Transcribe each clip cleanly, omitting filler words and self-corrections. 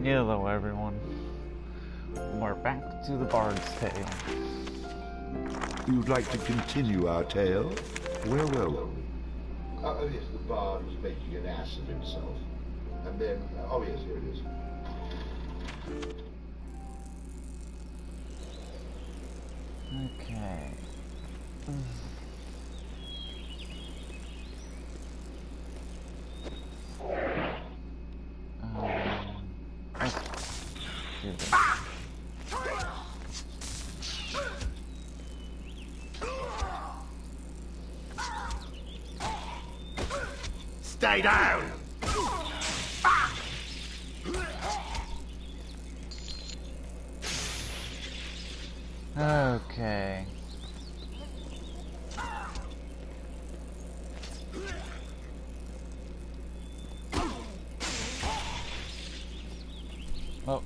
Hello everyone. We're back to the Bard's Tale. You'd like to continue our tale? Where were we? Oh yes, the bard was making an ass of himself. And then, oh yes, here it is. Okay. Let's do this. Stay down! Okay. Oh.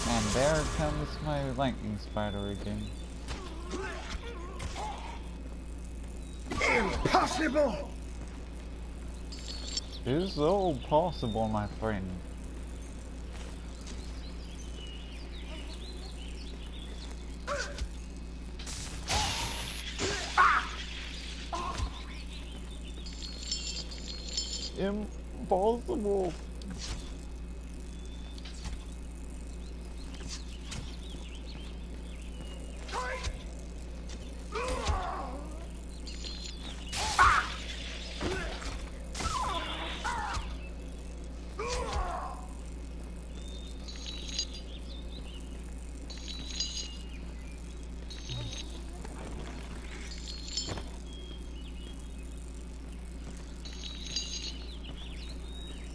And there comes my lightning spider again. Impossible! This is all possible, my friend. Impossible.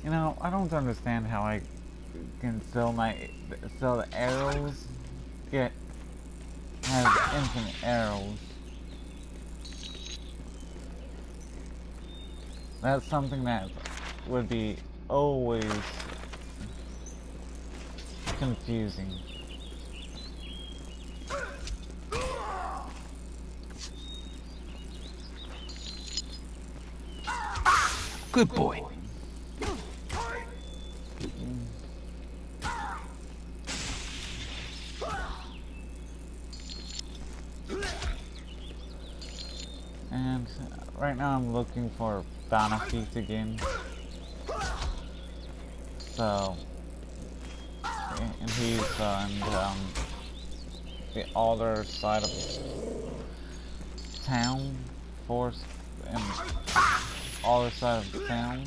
You know, I don't understand how I can sell the arrows, have infinite arrows. That's something that would be always confusing. Good boy. And right now I'm looking for Banafeet again. So, and he's on the other side of town, forest, and other side of the town.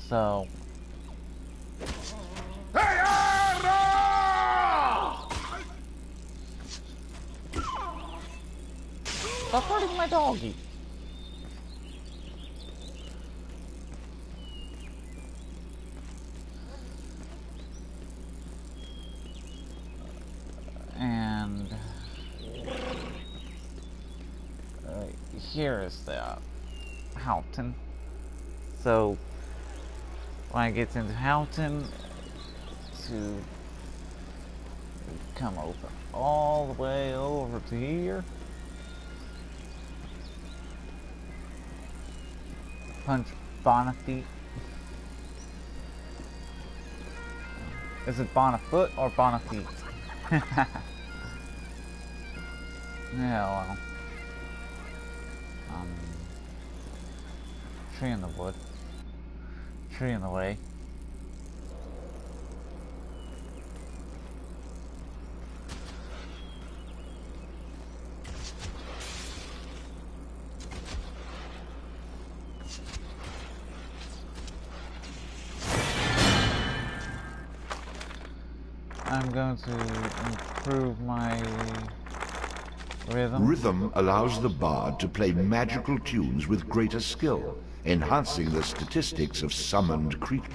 So, stop hurting my doggy. And here is the Houghton. So when I get into Houghton, to come over all the way over to here, punch Banafeet. Is it Bonafoot or Banafeet? Yeah, well. Tree in the wood. Tree in the way. I'm going to improve my rhythm. Rhythm allows the bard to play magical tunes with greater skill. enhancing the statistics of summoned creatures.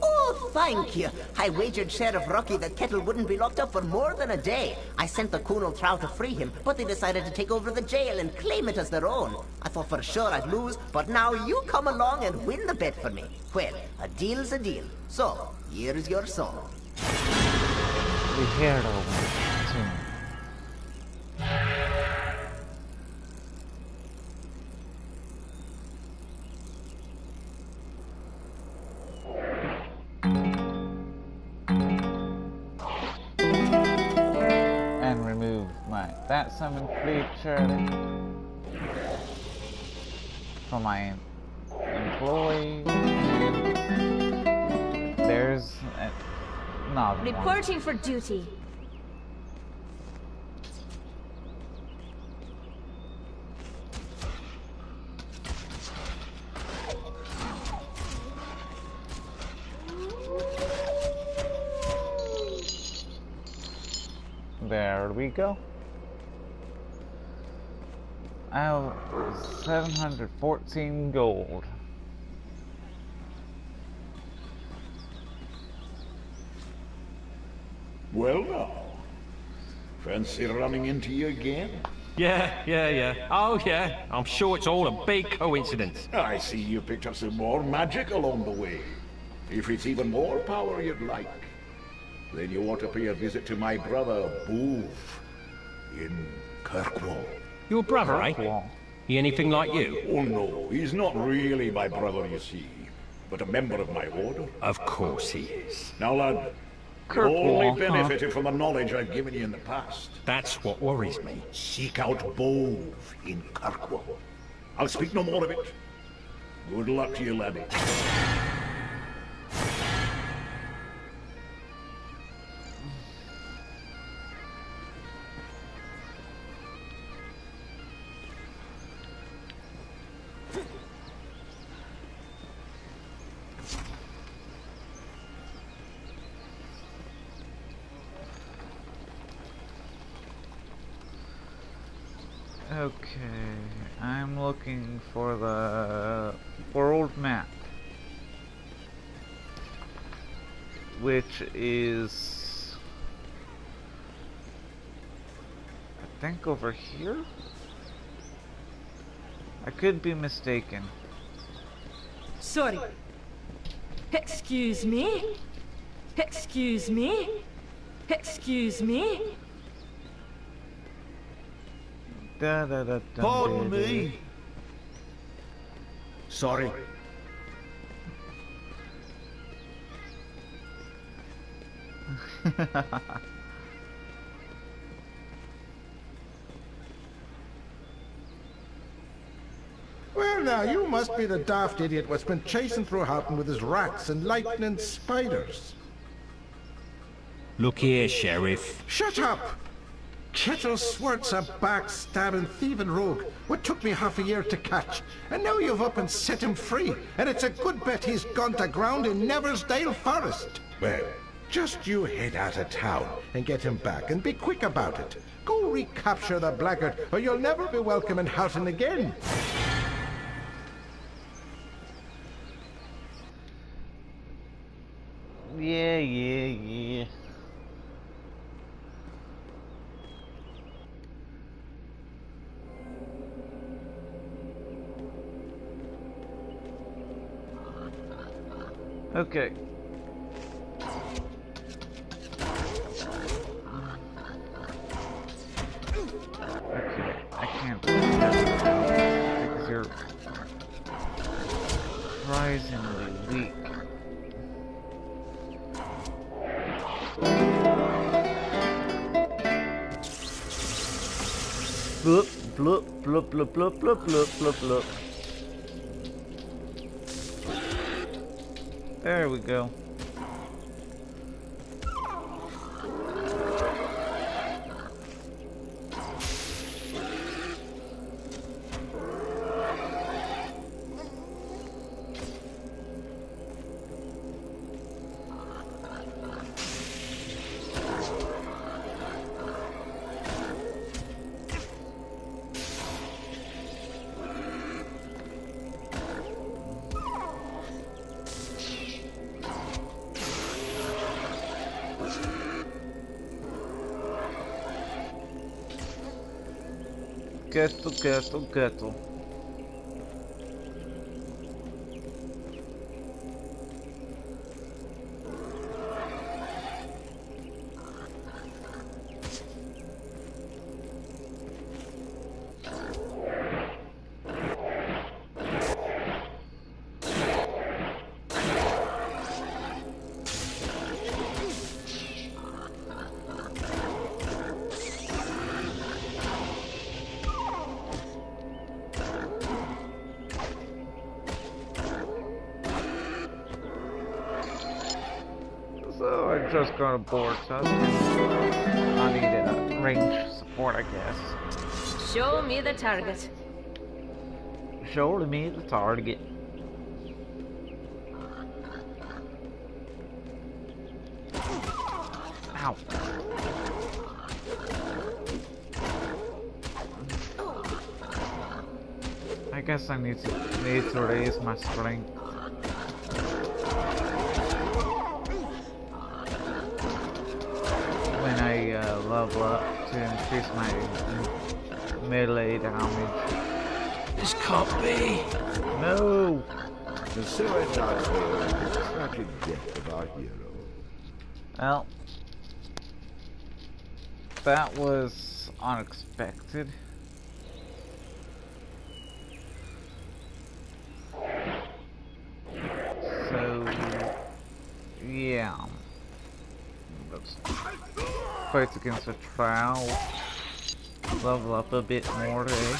Oh, thank you. I wagered Sheriff Rocky that Kettle wouldn't be locked up for more than a day. I sent the Kunal Trow to free him, but they decided to take over the jail and claim it as their own. I thought for sure I'd lose, but now you come along and win the bet for me. Well, a deal's a deal. So, here's your song. We hear it all soon. And remove that summon creature from my employee. There's another one. Reporting for duty. There we go. I have 714 gold. Well now, fancy running into you again? Yeah. Oh, yeah. I'm sure it's all a big coincidence. I see you picked up some more magic along the way. If it's even more power you'd like, then you ought to pay a visit to my brother, Boov, in Kirkwall. Your brother, eh? Kirkwall. He anything like you? Oh no, he's not really my brother, you see, but a member of my order. Of course he is. Now, lad, you've only benefited from the knowledge I've given you in the past. That's what worries me. Seek out Boov in Kirkwall. I'll speak no more of it. Good luck to you, laddie. Okay, I'm looking for the world map, which is, I think, over here? I could be mistaken. Sorry. Excuse me? Excuse me? Excuse me? Pardon me. Sorry. Well, now, you must be the daft idiot what's been chasing through Houghton with his rats and lightning spiders. Look here, Sheriff. Shut up! Kettle Swart's a backstabbing, thieving rogue what took me half a year to catch, and now you've up and set him free, and it's a good bet he's gone to ground in Neversdale Forest. Well, just you head out of town and get him back, and be quick about it. Go recapture the blackguard, or you'll never be welcome in Houghton again. Yeah. Okay. Okay, I can't do that because you're surprisingly weak. Bloop, bloop, bloop, bloop, bloop, bloop, bloop, bloop, bloop. There we go. Kettle, kettle, kettle. So I just got a board, so I need a range support, I guess. Show me the target. Show me the target. Ow. I guess I need to raise my strength. When I level up to increase my melee damage. This can't be. No! And so ends our tale of the tragic death of our hero. Well, that was unexpected. So, yeah. Let's fight against a Trow. Level up a bit more today.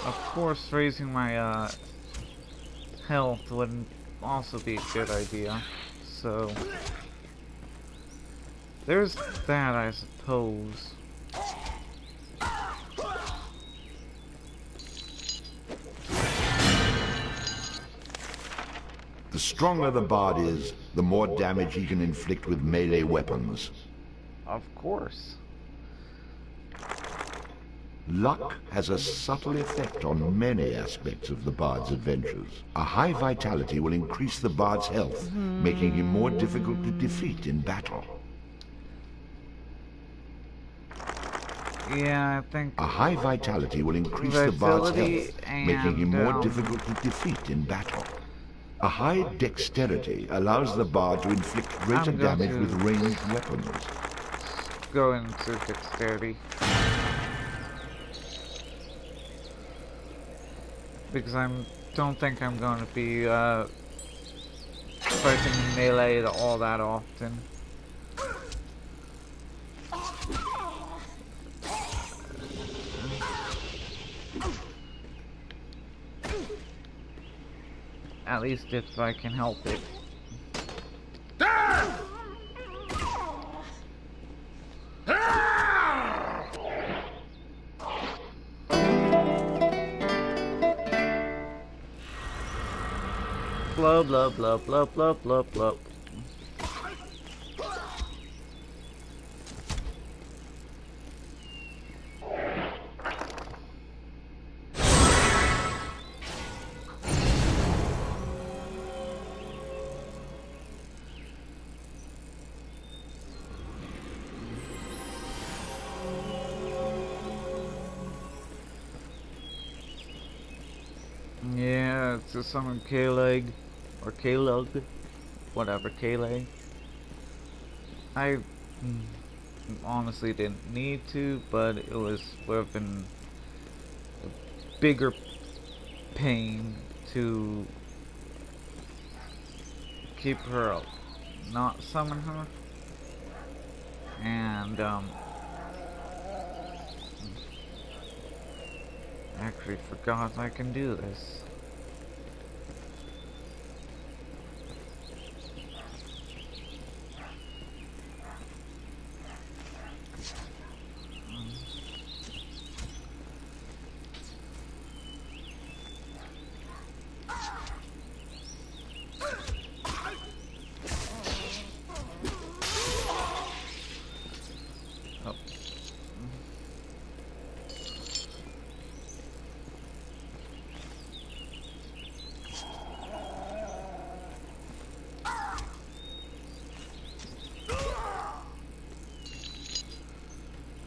Of course, raising my health would also be a good idea. So there's that, I suppose. The stronger the bard is, the more damage he can inflict with melee weapons. Of course. Luck has a subtle effect on many aspects of the bard's adventures. A high vitality will increase the bard's health, making him more difficult to defeat in battle. Yeah, I think A high vitality will increase the bard's Vitality health, making him more and, difficult to defeat in battle. A high dexterity allows the bard to inflict greater I'm going damage to- with ranged weapons. go into dexterity. Because don't think I'm going to be fighting melee all that often. At least if I can help it. Blah blah blah blah blah blah blah. Yeah, it's a summon K-Leg, or K-Lug, whatever, K-Leg. I honestly didn't need to, but it would have been a bigger pain to keep her up, not summon her, and actually forgot I can do this.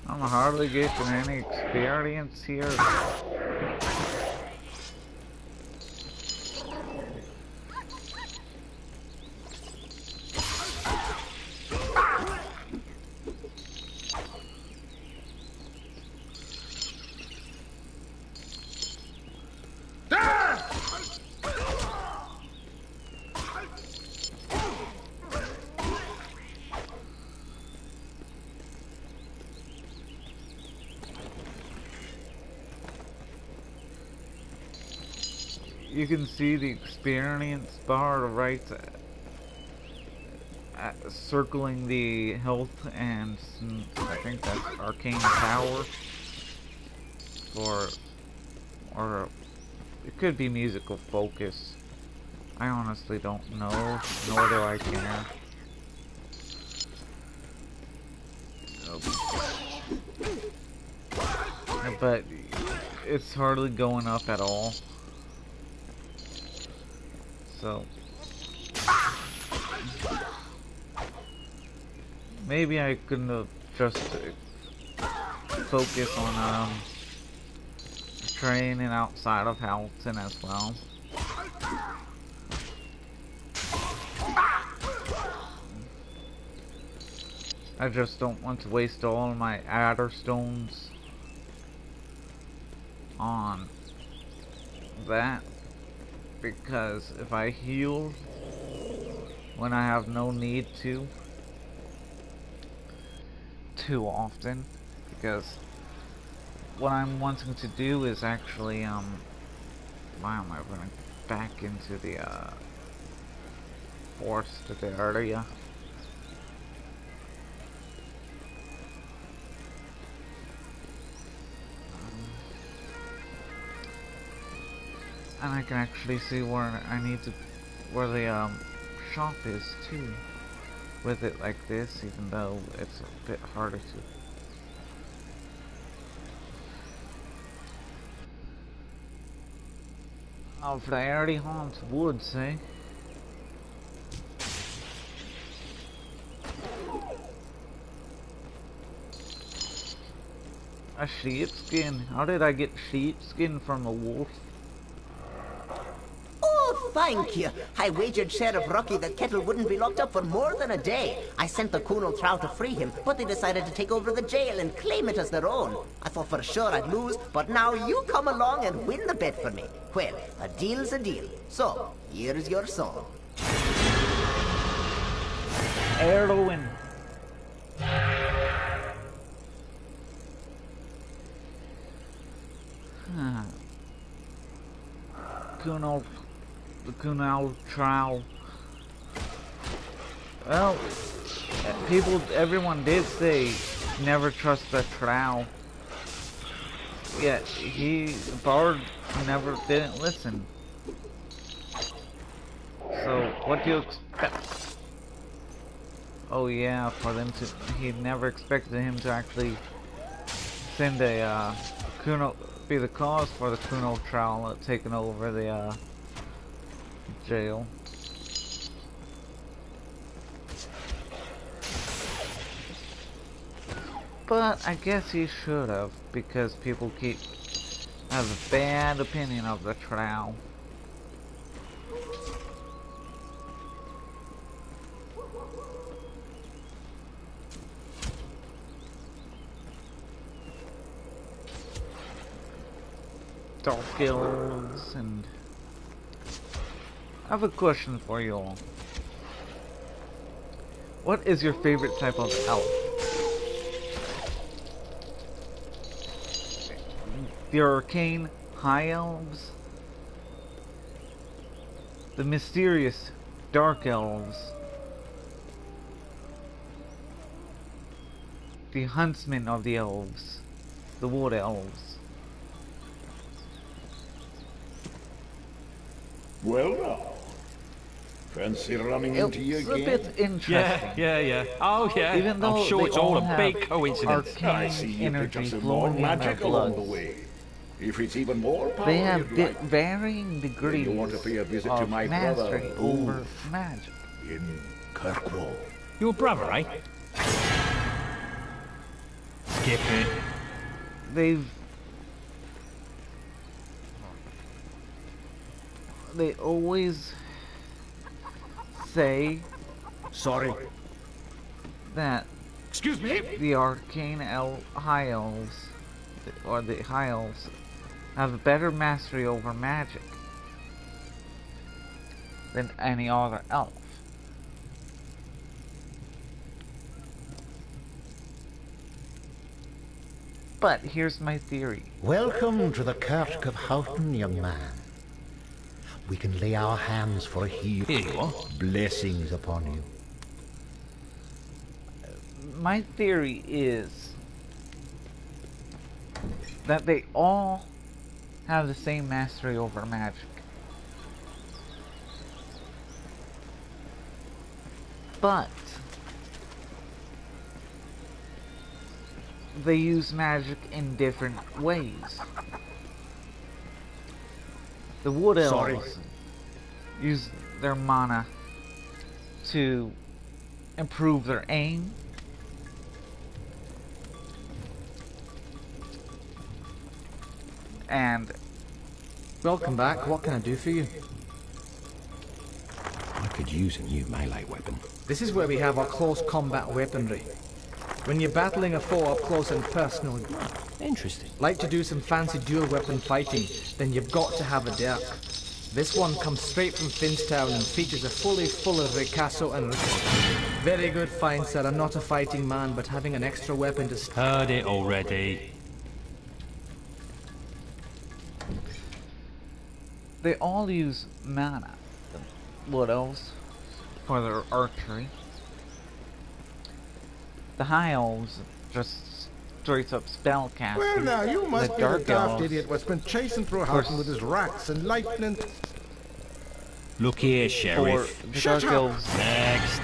I'm hardly getting any experience here. You can see the experience bar right circling the health, and I think that's arcane power, or it could be musical focus. I honestly don't know, nor do I care. But it's hardly going up at all. So maybe I could just focus on training outside of Halton as well. I just don't want to waste all my Adder Stones on that. Because if I heal when I have no need to too often, because what I'm wanting to do is actually why am I running back into the forested area? And I can actually see where I need to, where the shop is too, with it like this, even though it's a bit harder to. Oh, for the already haunts woods, eh? A sheepskin. How did I get sheepskin from a wolf? Thank you. I wagered Sheriff Rocky that Kettle wouldn't be locked up for more than a day. I sent the Kunal Trow to free him, but they decided to take over the jail and claim it as their own. I thought for sure I'd lose, but now you come along and win the bet for me. Well, a deal's a deal. So, here's your song. Erwin. Kunal. The Kunal Trow. Well, everyone did say never trust the Trow. Yet Bard didn't listen. So, what do you expect? Oh yeah, for them to... He never expected him to actually send a, Kuno... be the cause for the Kuno trial taking over the, jail. But I guess he should have, because people have a bad opinion of the trial. Dark elves, and I have a question for you all. What is your favorite type of elf? The arcane high elves, the mysterious dark elves, the huntsmen of the elves, the wood elves. Well now, fancy running into you It's again? a bit interesting. Yeah. Oh, yeah. Even though I'm sure they it's all all a have big coincidence. I arcane see you picked up energy some more flowing in their magic along the blood. way. If it's even more power They have you'd like, varying degrees you want to pay a visit to of my mastery brother, over Ulf. magic. in Kirkwall. Your brother, eh? Skip it. They always say Sorry. that Excuse me? the arcane high elves, or the high elves, have a better mastery over magic than any other elf. But here's my theory. Welcome to the Kirk of Houghton, young man. We can lay our hands for a heal. Here you are. Blessings upon you. My theory is that they all have the same mastery over magic. But they use magic in different ways. The wood elves use their mana to improve their aim. And Welcome back. What can I do for you? I could use a new melee weapon. This is where we have our close combat weaponry. When you're battling a foe up close and personal, Interesting. like to do some fancy dual weapon fighting, then you've got to have a dirk. This one comes straight from Finstown and features a fully full of ricasso and very good find, sir. I'm not a fighting man, but having an extra weapon to Heard it already. they all use mana. The wood elves for their archery. The high elves just straight up spellcasting. Well, now, you must the be the dark daft elves, idiot what's been chasing through Houghton with his rats and lightning. Look here, for Sheriff. the Shut dark up! elves, Next.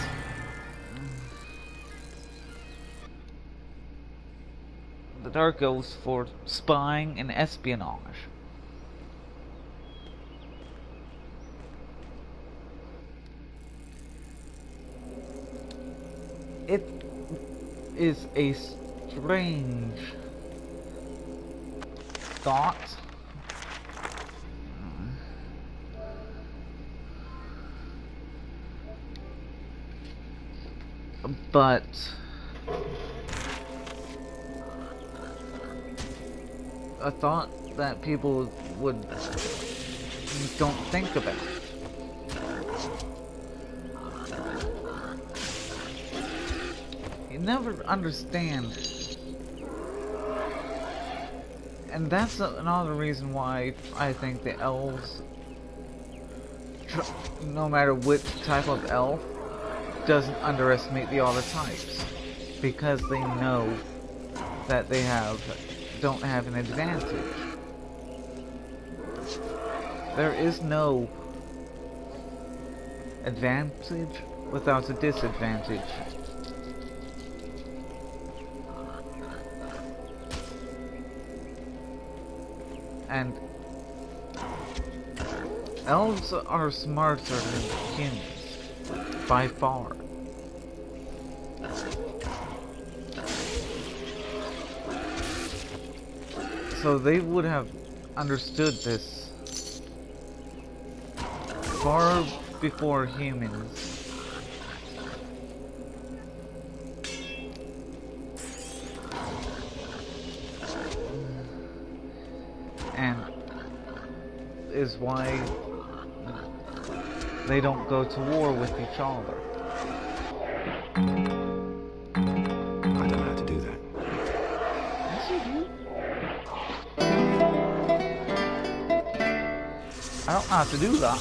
the dark elves for spying and espionage. It is a strange thought. But a thought that people don't think about. You never understand, and that's another reason why I think the elves, no matter which type of elf, doesn't underestimate the other types, because they know that they don't have an advantage. There is no advantage without a disadvantage. And elves are smarter than humans, by far. So they would have understood this far before humans. And is why they don't go to war with each other. I don't know how to do that. Yes, you do. I don't know how to do that.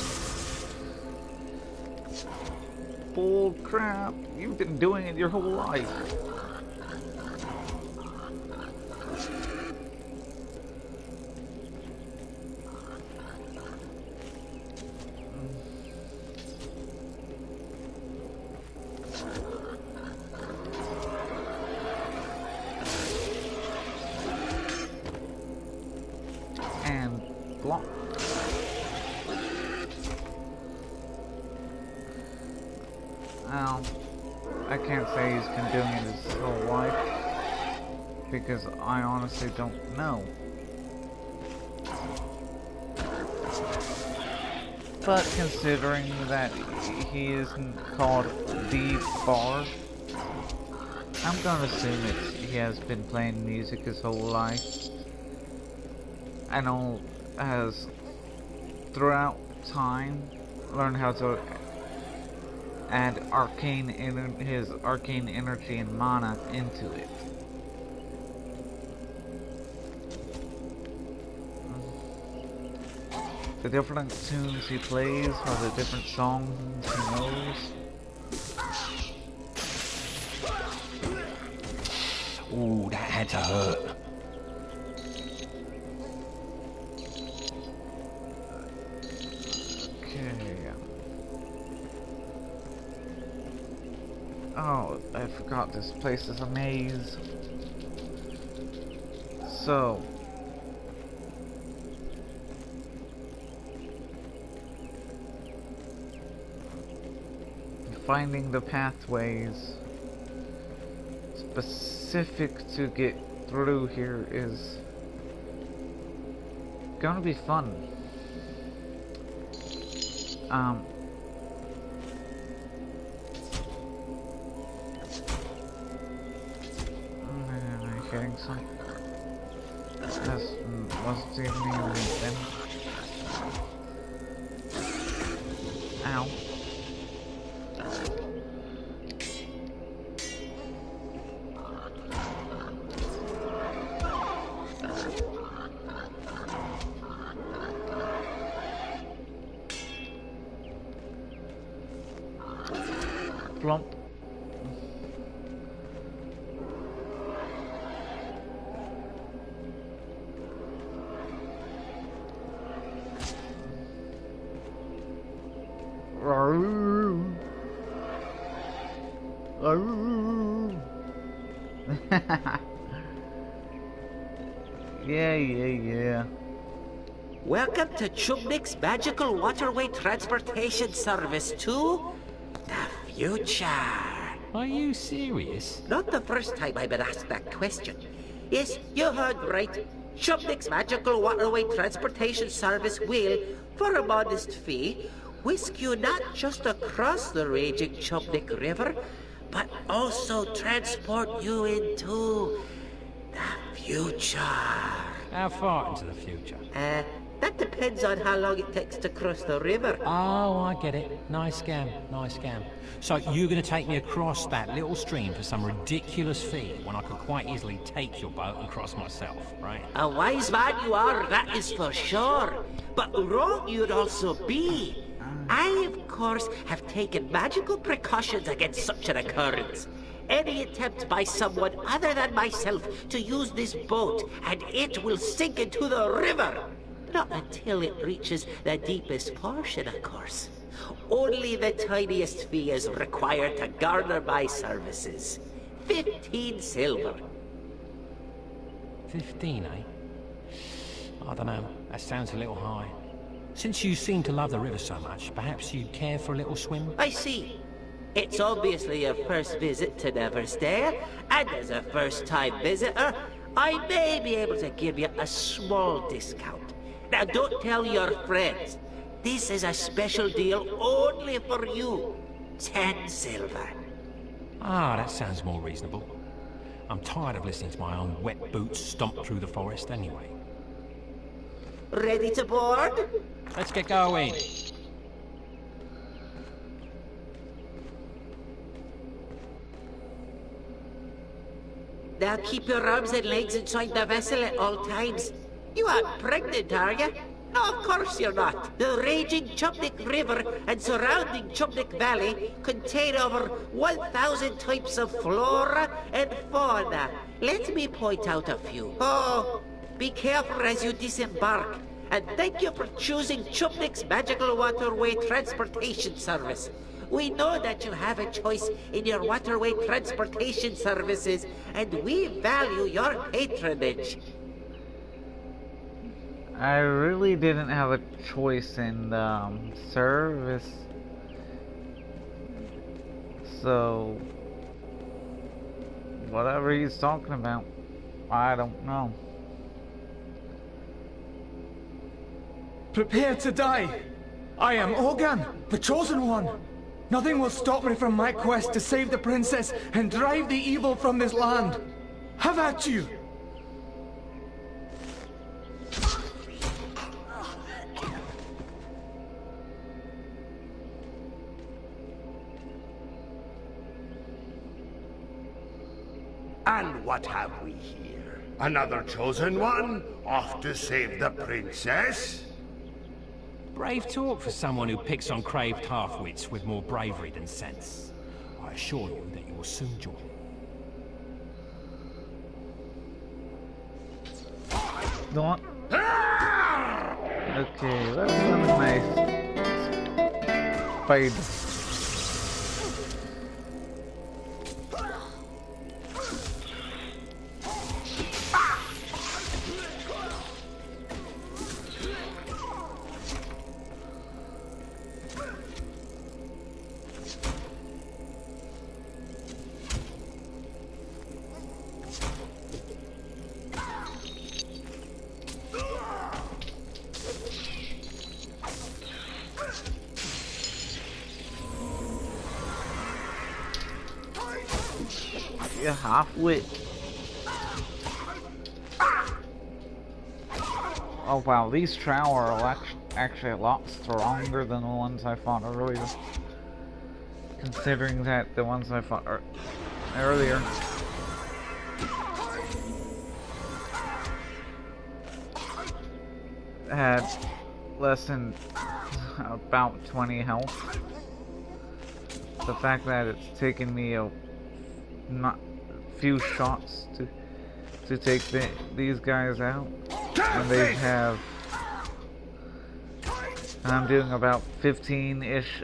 Bull crap, you've been doing it your whole life. And block. Well, I can't say he's been doing it his whole life, because I honestly don't know. But considering that he isn't called the Bard, I'm gonna assume he has been playing music his whole life, and has throughout time learned how to add his arcane energy and mana into it. The different tunes he plays are the different songs he knows. Ooh, that had to hurt. Okay. Oh, I forgot this place is a maze. So. Finding the pathways specific to get through here is gonna be fun. Am I hitting something? This wasn't even anything. Ow. Plump. Yeah. Welcome to Chubnik's Magical Waterway Transportation Service to the future. Are you serious? Not the first time I've been asked that question. Yes, you heard right. Chubnik's Magical Waterway Transportation Service will, for a modest fee, whisk you not just across the raging Chubnik River, but also transport you into the future. How far into the future? That depends on how long it takes to cross the river. Oh, I get it. Nice scam. So you're going to take me across that little stream for some ridiculous fee when I could quite easily take your boat and cross myself, right? A wise man you are, that is for sure. But wrong you'd also be. I, of course, have taken magical precautions against such an occurrence. Any attempt by someone other than myself to use this boat, and it will sink into the river. Not until it reaches the deepest portion, of course. Only the tiniest fee is required to garner my services. 15 silver. 15, eh? I don't know. That sounds a little high. Since you seem to love the river so much, perhaps you'd care for a little swim? I see. It's obviously your first visit to Neversdale, and as a first-time visitor, I may be able to give you a small discount. Now, don't tell your friends. This is a special deal only for you. 10 silver. Ah, that sounds more reasonable. I'm tired of listening to my own wet boots stomp through the forest anyway. Ready to board? Let's get going. Now keep your arms and legs inside the vessel at all times. You aren't pregnant, are you? No, of course you're not. The raging Chupnik River and surrounding Chupnik Valley contain over 1,000 types of flora and fauna. Let me point out a few. Oh, be careful as you disembark. And thank you for choosing Chupnik's Magical Waterway Transportation Service. We know that you have a choice in your waterway transportation services, and we value your patronage. I really didn't have a choice in the service, so whatever he's talking about, I don't know. Prepare to die. I am Ogan, the Chosen One. Nothing will stop me from my quest to save the princess and drive the evil from this land. Have at you! And what have we here? Another Chosen One? Off to save the princess? Brave talk for someone who picks on craved half-wits with more bravery than sense. I assure you that you will soon join. Don't. Okay, let's run a nice fade. You half-wit. Oh wow, these Trow are actually a lot stronger than the ones I fought earlier. Considering that the ones I fought earlier had less than about 20 health. The fact that it's taken me a few shots to take these guys out, and they have, and I'm doing about 15-ish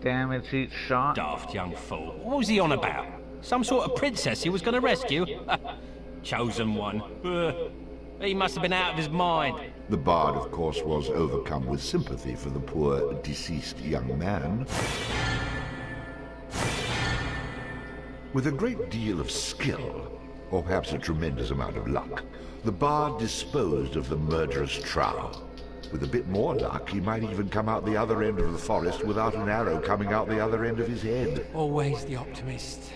damage each shot. Daft young fool. What was he on about? Some sort of princess he was going to rescue? Chosen One. He must have been out of his mind. The bard, of course, was overcome with sympathy for the poor, deceased young man. With a great deal of skill, or perhaps a tremendous amount of luck, the bard disposed of the murderous Trow. With a bit more luck, he might even come out the other end of the forest without an arrow coming out the other end of his head. Always the optimist.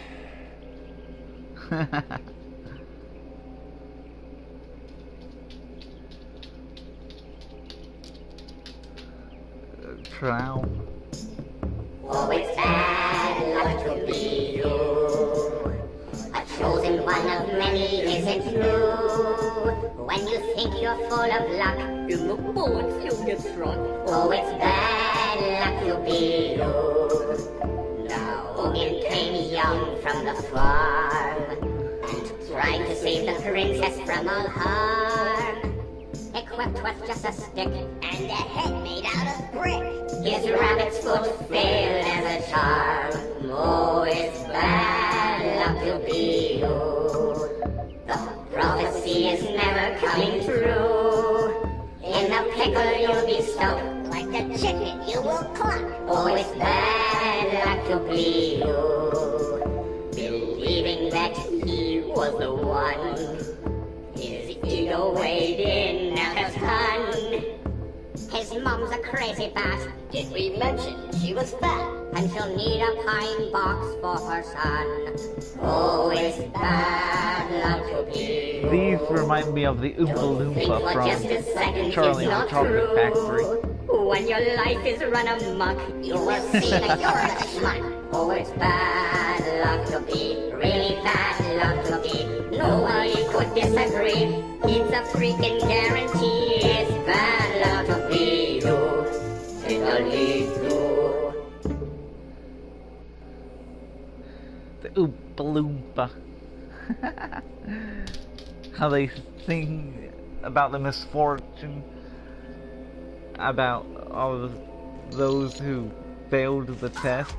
Trow. Oh, it's bad luck to be you. A chosen one of many isn't true. When you think you're full of luck, in the boards you'll get struck. Oh, it's bad luck to be you. Now, Ogan came young from the farm and tried to save the princess from all harm. equipped with just a stick and a head made out of brick. His rabbit's foot failed as a charm. Oh, it's bad luck to be you. The prophecy is never coming true. In the pickle you'll be stuck, like the chicken you will cluck. Oh, it's bad luck to be you. Believing that he was the one. His ego weighed in at a ton. His mom's a crazy bat. Did we mention she was fat? And she'll need a pine box for her son. Oh, it's bad luck to be you. These remind me of the Oompa Loompa from Charlie and the Chocolate Factory. When your life is run amok, you will see that you're a schmuck. Oh, it's bad luck to be, really bad luck to be. Nobody could disagree. It's a freaking guarantee. It's bad luck to be you. It'll lead you. The Oompa Loompa. How they sing about the misfortune, about all of those who failed the test.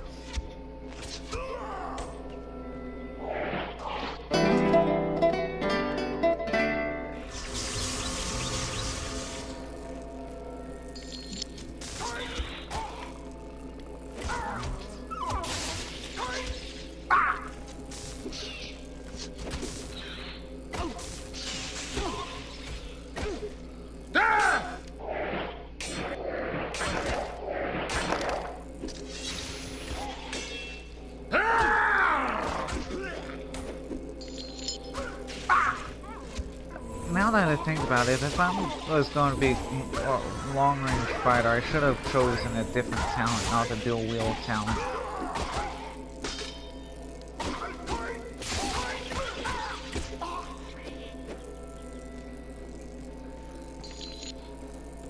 Now that I think about it, if I was going to be a long-range fighter, I should have chosen a different talent, not a dual-wield talent.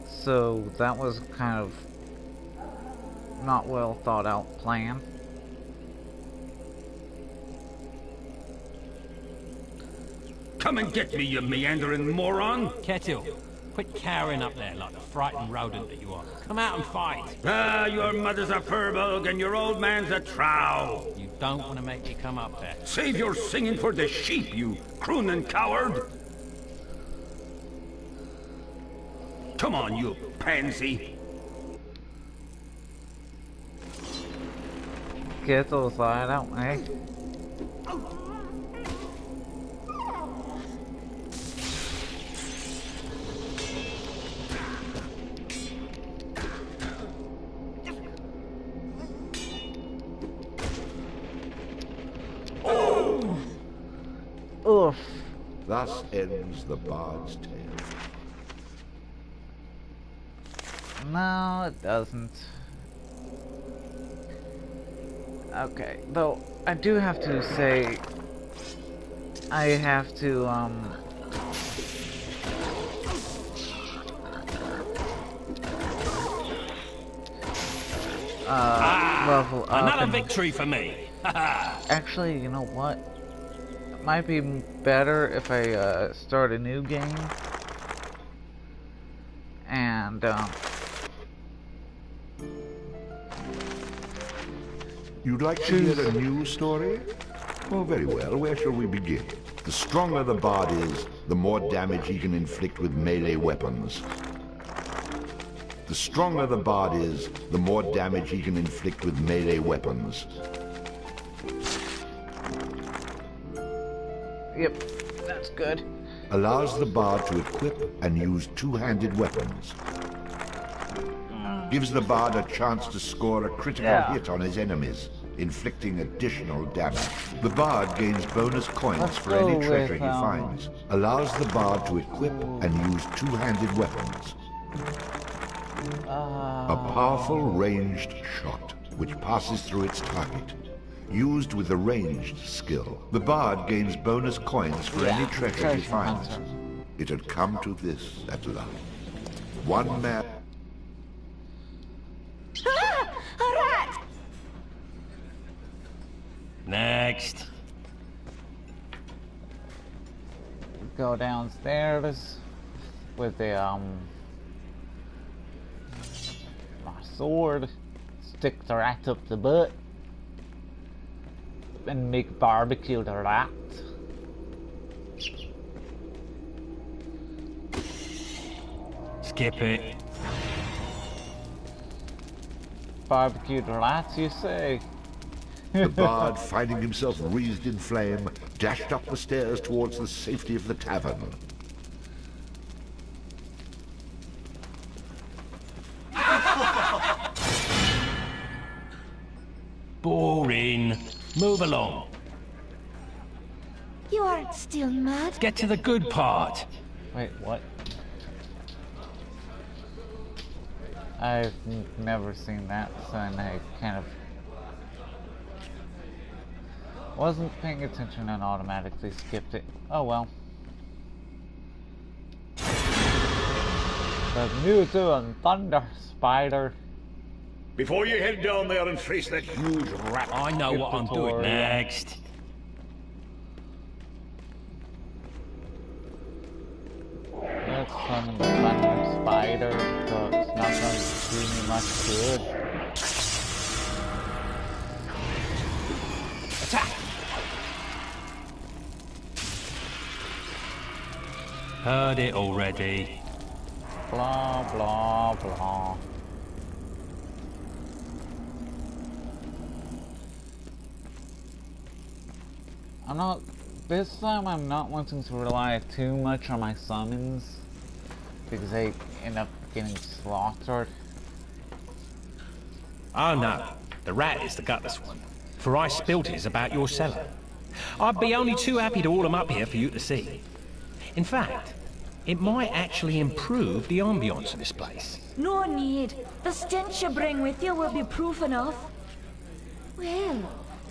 So that was kind of not well thought out plan. Come and get me, you meandering moron! Kettle, quit cowering up there like the frightened rodent that you are. Come out and fight. Ah, your mother's a furbog and your old man's a trow. You don't want to make me come up there. Save your singing for the sheep, you crooning coward! Come on, you pansy! Kettle slide out, eh? Oof. Thus ends the bard's tale. No, it doesn't. Okay, though I do have to say I have to level up. Another victory for me. Actually, you know what? It might be better if I start a new game and You'd like to hear a new story? Oh, very well. Where shall we begin? The stronger the bard is, the more damage he can inflict with melee weapons. The stronger the bard is, the more damage he can inflict with melee weapons. Yep, that's good. Allows the bard to equip and use two-handed weapons. Gives the bard a chance to score a critical hit on his enemies, inflicting additional damage. The bard gains bonus coins for any treasure he finds. Allows the bard to equip and use two-handed weapons. A powerful ranged shot, which passes through its target. Used with the ranged skill, the bard gains bonus coins for any treasure he finds. It had come to this at last. One man... A rat! Next. Go downstairs. with a my sword, stick the rat up the butt, and make barbecue the rat. Skip it. Barbecue the rats, you say? The bard, finding himself wreathed in flame, dashed up the stairs towards the safety of the tavern. Boring. Move along. You aren't still mad? Get to the good part. Wait, what? I've never seen that, so I kind of wasn't paying attention and automatically skipped it. Oh well. The Mewtwo and Thunder Spider. Before you head down there and face that huge rat, I know what I'm doing next. Let's summon the Thunder Spider, so it's not going to do me much good. Attack! Heard it already. Blah, blah, blah. This time I'm not wanting to rely too much on my summons, because they end up getting slaughtered. Oh no, the rat is the gutless one, for I spilt his about your cellar. I'd be only too happy to haul him up here for you to see. In fact, it might actually improve the ambience of this place. No need. The stench you bring with you will be proof enough. Well,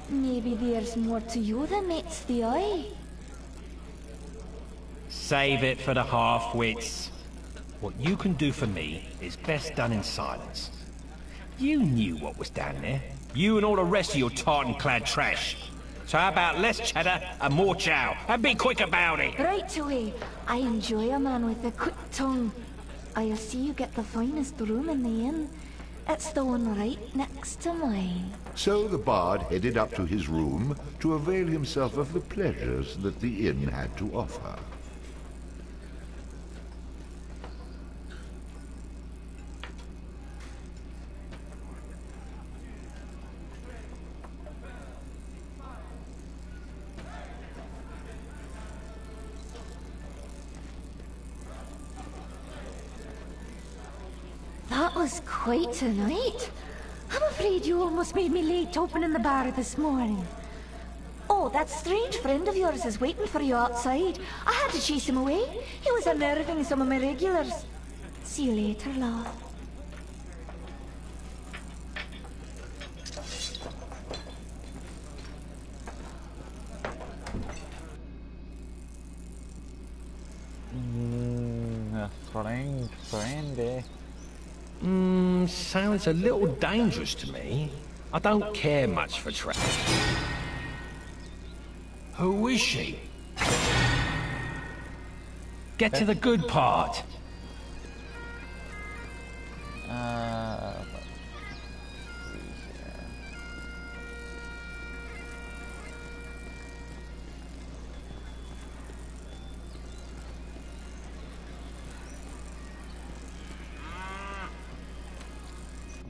maybe there's more to you than meets the eye. Save it for the half-wits. What you can do for me is best done in silence. You knew what was down there. You and all the rest of your tartan-clad trash. So how about less chatter and more chow? And be quick about it! Right away. I enjoy a man with a quick tongue. I'll see you get the finest room in the inn. It's the one right next to mine. So the bard headed up to his room to avail himself of the pleasures that the inn had to offer. That was quite a night. I'm afraid you almost made me late opening the bar this morning. Oh, that strange friend of yours is waiting for you outside. I had to chase him away. He was unnerving some of my regulars. See you later, love. A strange friend, eh? Sounds a little dangerous to me. I don't care much for trash. Who is she? Get to the good part.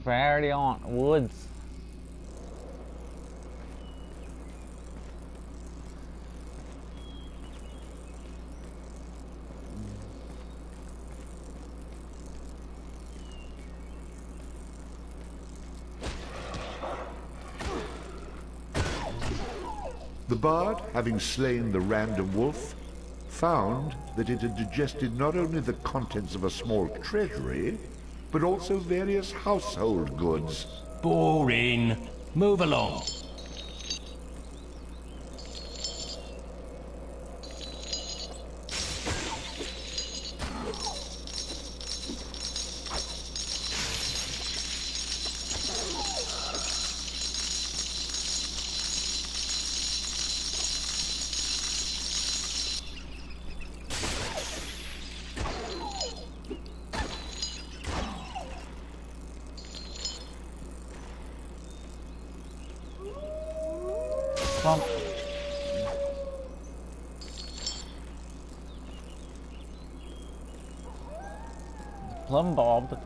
Verdant Woods. The bard, having slain the random wolf, found that it had digested not only the contents of a small treasury, but also various household goods. Boring. Move along. plump. Plum bob.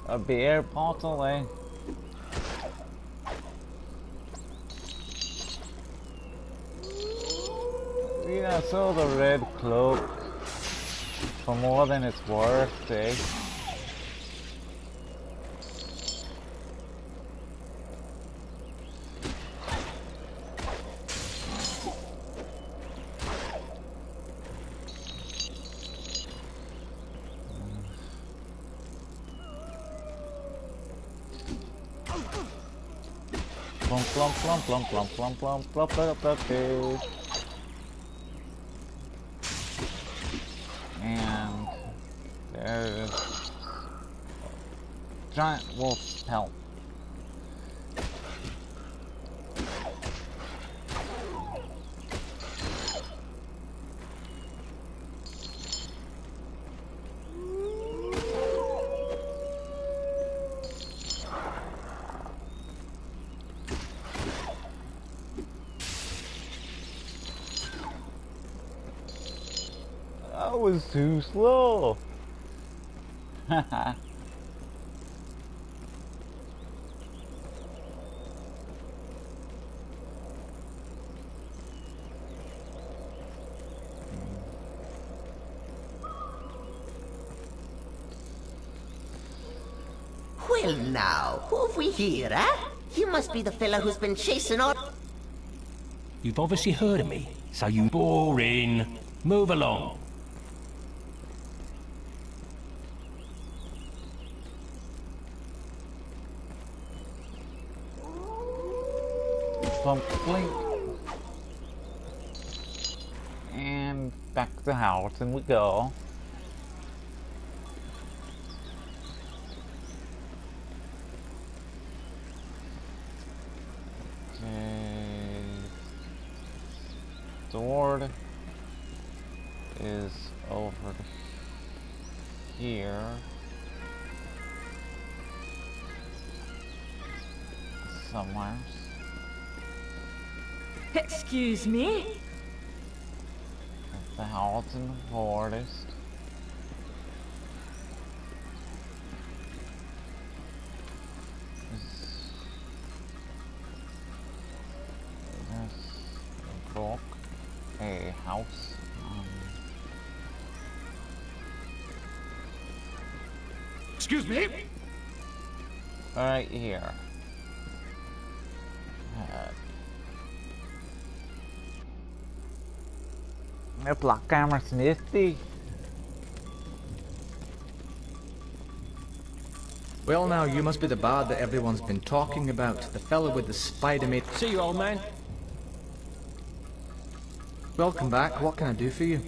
A beer bottle, eh? Yeah, so the red cloak for more than it's worth, eh? Plump, plump, plump, plump, plump, plump, plump, plump, plump, plump. And there's giant wolf's pelt. That was too slow. Haha. Well now, who have we here, eh? You must be the fella who's been chasing all... You've obviously heard of me, so you boring. Move along. Plump, blink. And back to the house, and we go. Okay. Sword is over here. Somewhere. Excuse me? The house in the forest. There's a book, a house. Excuse me? Right here. Blackhammer Smithy. Well now, you must be the bard that everyone's been talking about. The fellow with the spider mate. See you, old man. Welcome back. What can I do for you?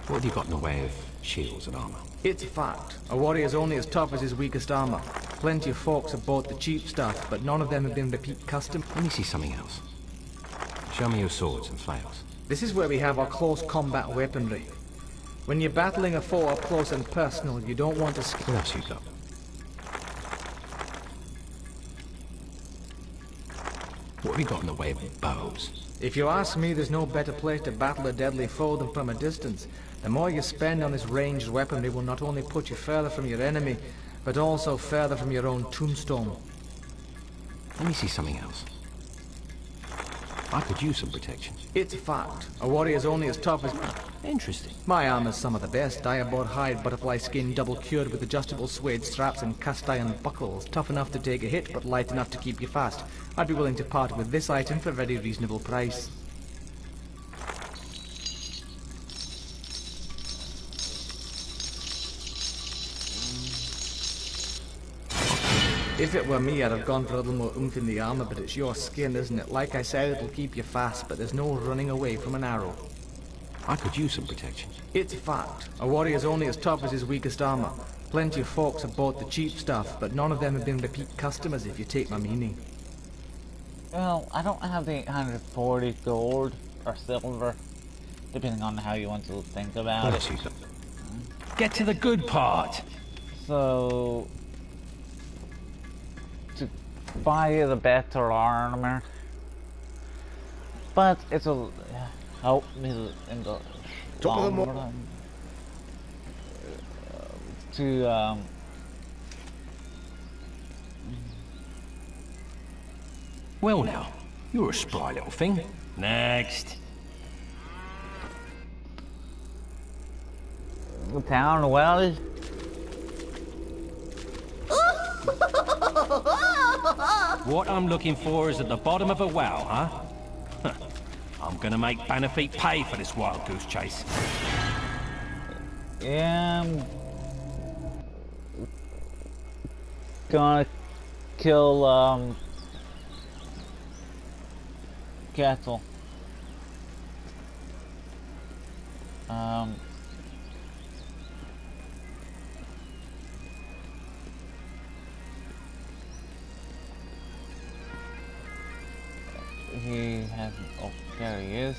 What have you got in the way of shields and armor? It's a fact. A warrior's only as tough as his weakest armor. Plenty of folks have bought the cheap stuff, but none of them have been repeat custom. Let me see something else. Show me your swords and flails. This is where we have our close combat weaponry. When you're battling a foe up close and personal, you don't want to... What else you got? What have you got in the way of bows? If you ask me, there's no better place to battle a deadly foe than from a distance. The more you spend on this ranged weaponry will not only put you further from your enemy, but also further from your own tombstone. Let me see something else. I could use some protection. It's a fact. A warrior's only as tough as... Interesting. My armor's some of the best. Diabord hide, butterfly skin, double cured with adjustable suede straps and cast iron buckles. Tough enough to take a hit, but light enough to keep you fast. I'd be willing to part with this item for a very reasonable price. If it were me, I'd have gone for a little more oomph in the armor, but it's your skin, isn't it? Like I said, it'll keep you fast, but there's no running away from an arrow. I could use some protection. It's a fact. A warrior's only as tough as his weakest armor. Plenty of folks have bought the cheap stuff, but none of them have been repeat customers, if you take my meaning. Well, I don't have the 840 gold or silver, depending on how you want to think about it. Get to the good part. So, to buy the better armor, but it'll help me in the long run to Well now, you're a spry little thing. Next. the town well. What I'm looking for is at the bottom of a well, huh? I'm gonna make Bannerfeet pay for this wild goose chase. Yeah, I'm gonna kill cattle. He hasn't. Oh, there he is.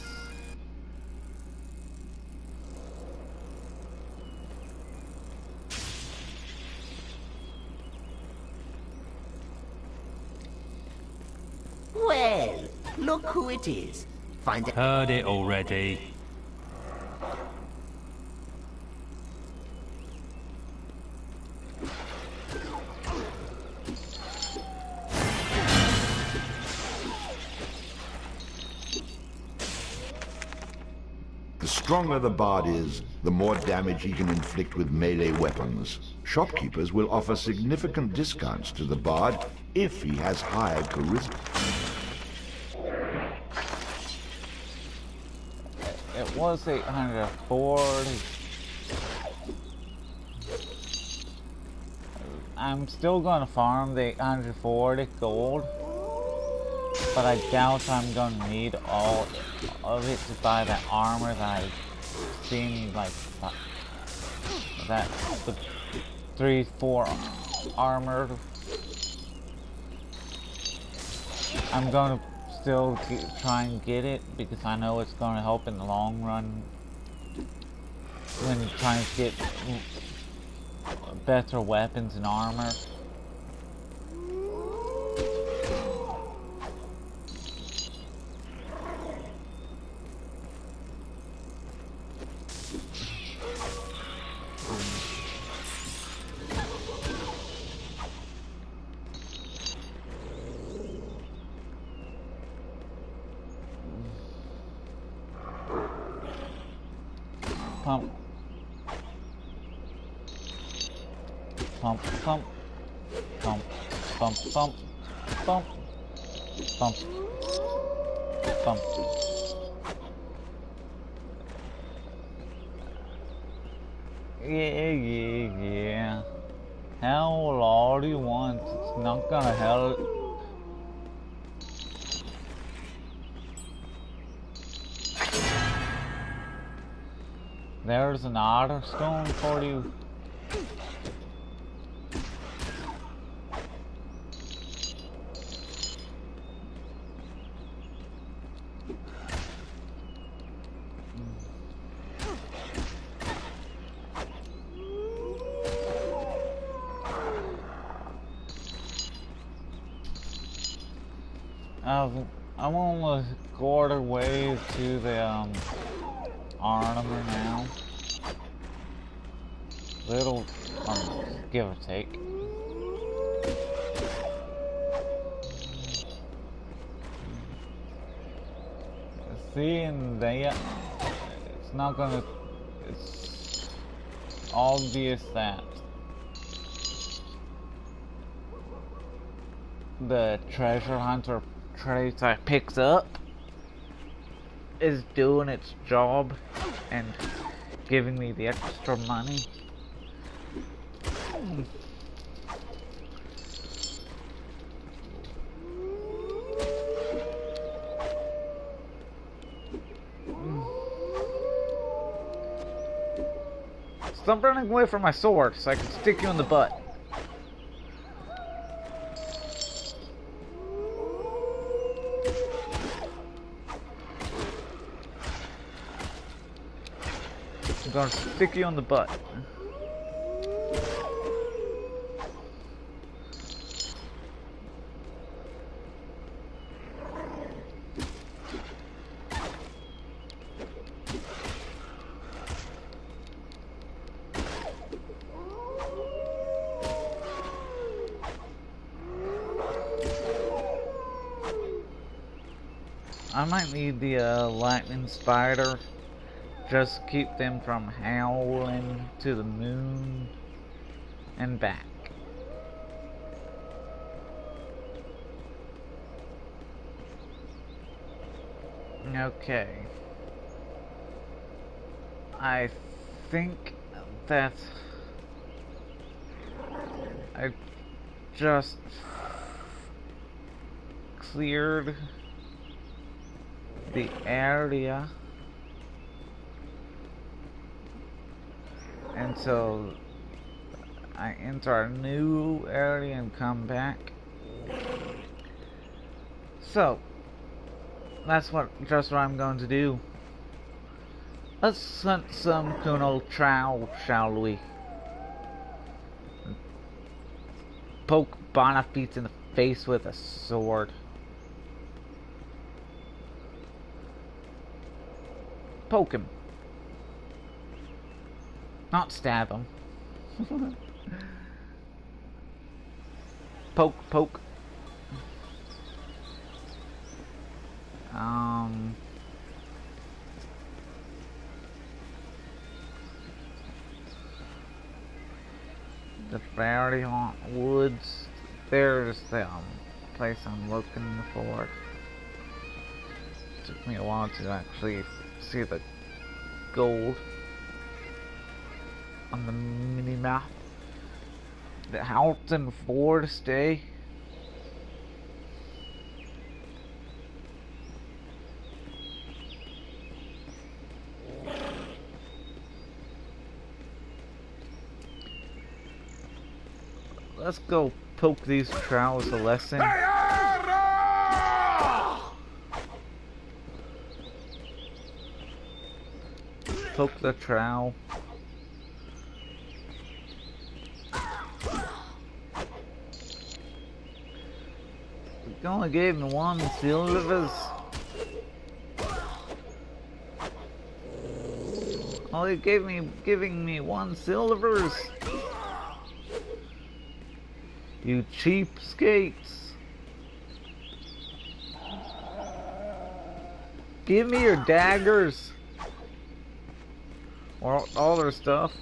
Well, look who it is. Find it. Heard it already. The stronger the bard is, the more damage he can inflict with melee weapons. Shopkeepers will offer significant discounts to the bard if he has higher charisma. It was 840. I'm still gonna farm the 840 gold, but I doubt I'm gonna need all of it to buy that armor that I've seen, like that the 3-4 armor. I'm gonna still try and get it because I know it's gonna help in the long run when trying to get better weapons and armor. Pump. Pump, pump. Pump, pump, pump. Pump. Pump. Pump. Yeah. How all do you want? It's not gonna help. There's an otter stone for you. I'm on the quarter way to the armor now. Little, give or take. Seeing that, it's not gonna. It's obvious that the treasure hunter trait I picked up is doing its job and giving me the extra money. Stop running away from my sword so I can stick you in the butt. I'm gonna stick you in the butt. I might need the lightning spider. Just keep them from howling to the moon and back. Okay. I think that I just cleared the area, and so I enter a new area and come back. So that's just what I'm going to do. Let's hunt some Kunal Trow, shall we? Poke Bonafeet in the face with a sword. Poke him. Not stab him. Poke, poke. The Fairy Haunt Woods. There's the place I'm looking for. Took me a while to actually see the gold on the mini map. The Halton Forest, eh? Let's go poke these trowels a lesson. Poke the trowel. You only gave me one silvers. Only giving me one silvers. You cheapskates. Give me your daggers. Or all their stuff.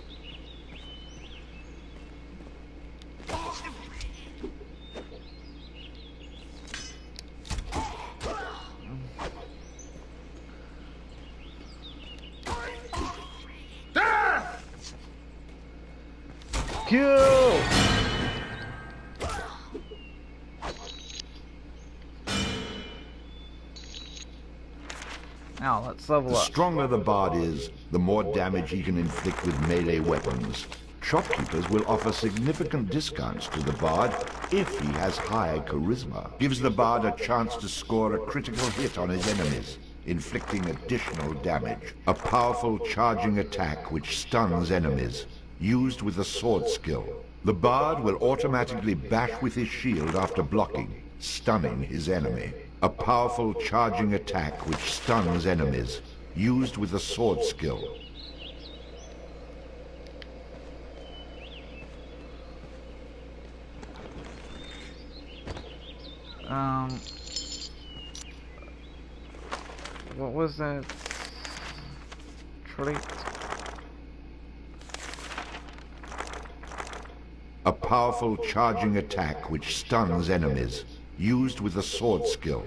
Kill! Now let's level up. The stronger the bard is, the more damage he can inflict with melee weapons. Shopkeepers will offer significant discounts to the bard if he has high charisma. Gives the bard a chance to score a critical hit on his enemies, inflicting additional damage. A powerful charging attack which stuns enemies, used with a sword skill. The bard will automatically bash with his shield after blocking, stunning his enemy. A powerful charging attack which stuns enemies, used with a sword skill. What was that trait? A powerful charging attack which stuns enemies, used with a sword skill.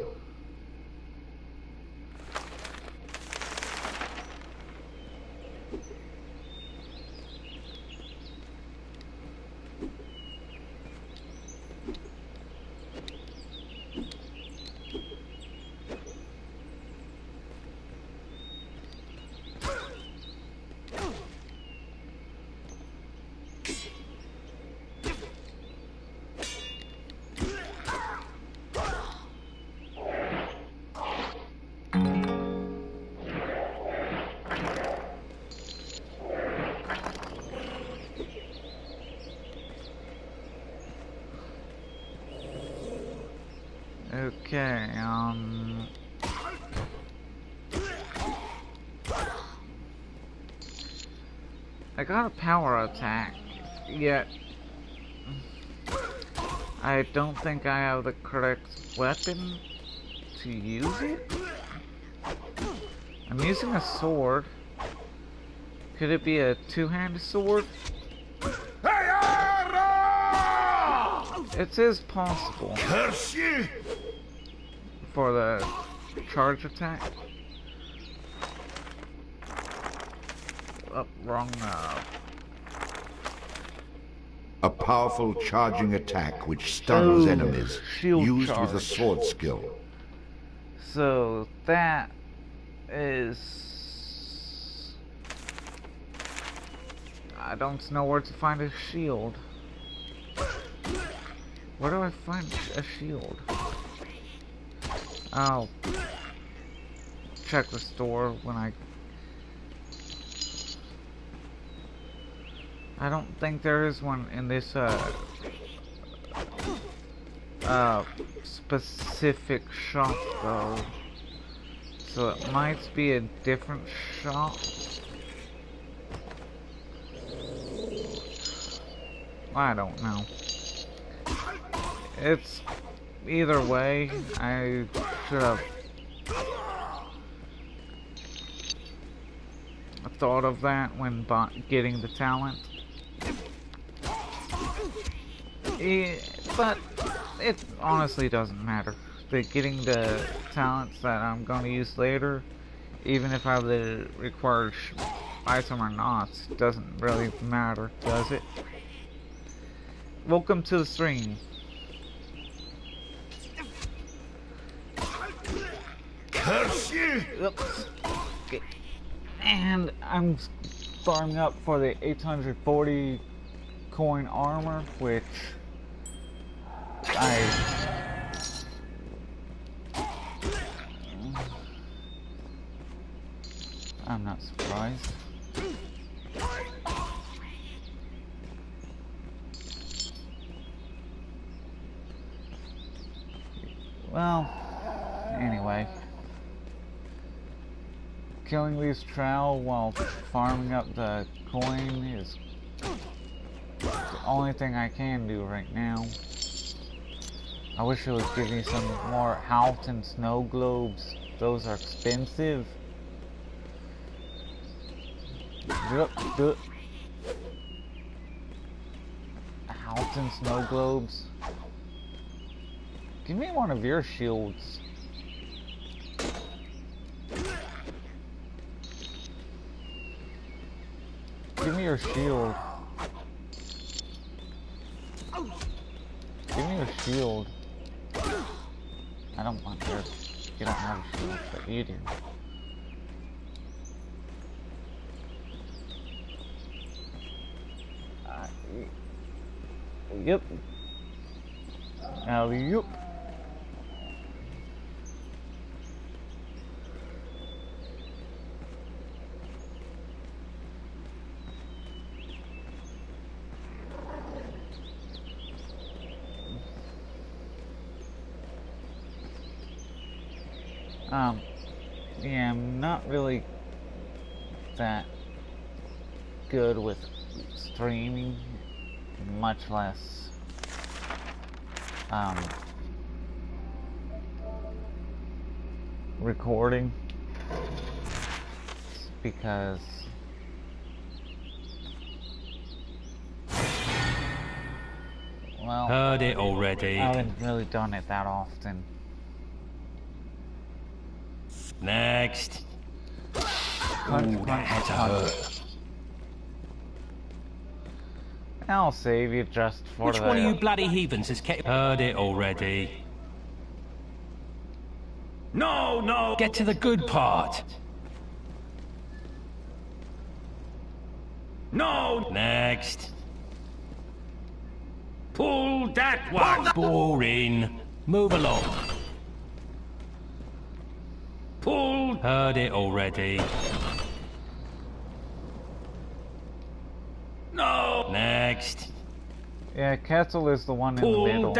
Okay, I got a power attack, yet I don't think I have the correct weapon to use it. I'm using a sword. Could it be a two-handed sword? It is possible. Curse you! For the charge attack. Oh, wrong A powerful charging attack which stuns enemies, used charge. with a sword skill. So that is... I don't know where to find a shield. Where do I find a shield? I'll check the store when I don't think there is one in this specific shop though. So it might be a different shop. I don't know. It's either way, I should have thought of that when getting the talent. But it honestly doesn't matter. Getting the talents that I'm going to use later, even if I have the required item or not, doesn't really matter, does it? Welcome to the stream. Curse you! Oops. Okay. And I'm farming up for the 840 coin armor, which I'm not surprised. Well, anyway, killing these troll while farming up the coin is the only thing I can do right now. I wish it would give me some more Halton snow globes. Those are expensive. Halton snow globes. Give me one of your shields. Give me your shield. Give me your shield. I don't want yours. You don't have a shield, but you do. Yep. Yep. Yeah, I'm not really that good with streaming, much less recording, because well, heard it already. I haven't really done it that often. Next. Ooh, that had to hurt. I'll save you just for Which one of you bloody heathens has kept... Heard it already. No, no! Get to the good part. No! Next. Pull that one! Boring. Move along. Pull! Heard it already. No! Next. Yeah, Kettle is the one in the middle.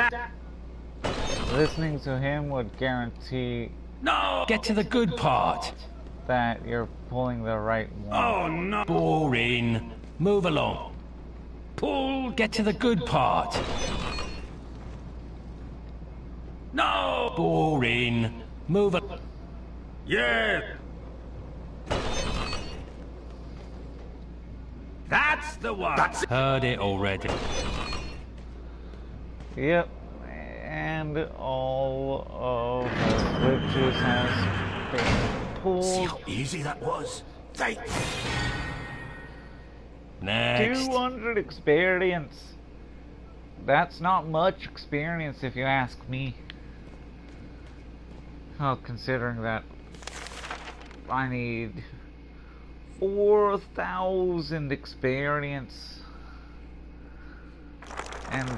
listening to him would guarantee... No! Get to the good part! ...that you're pulling the right one. Oh, no! Boring. Move along. Pull! Get to the good part! No! Boring. Move along. Yeah! That's the one! Heard it already. Yep. And all of the switches has been pulled. See how easy that was? Next. 200 experience. That's not much experience if you ask me. Well, considering that I need 4,000 experience and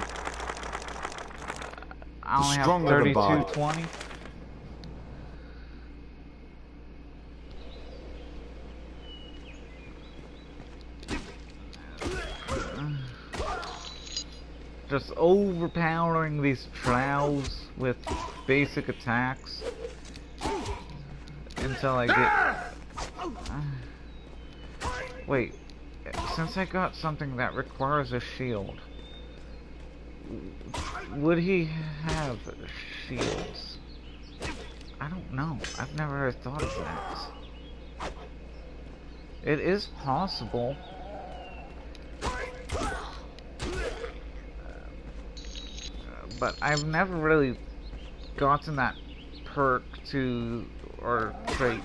I only have 3220. Just overpowering these troughs with basic attacks until I get... Wait, since I got something that requires a shield, would he have shields? I don't know. I've never thought of that. It is possible. But I've never really gotten that perk to, or trait,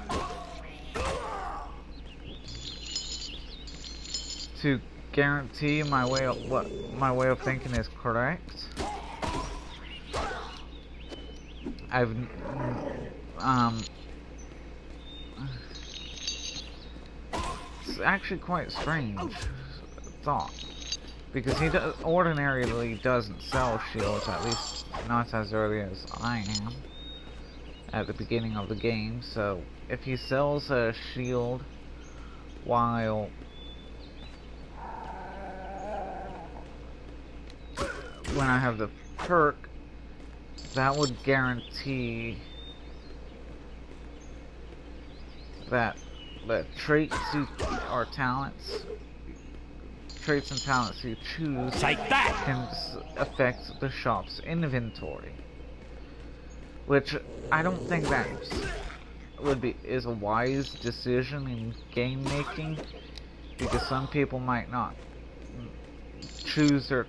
to guarantee my way of what my way of thinking is correct. I've it's actually quite strange thought, because he ordinarily doesn't sell shields, at least not as early as I am at the beginning of the game. So if he sells a shield while when I have the perk, that would guarantee that the traits or talents, traits and talents you choose can affect the shop's inventory, which I don't think that is a wise decision in game making, because some people might not choose their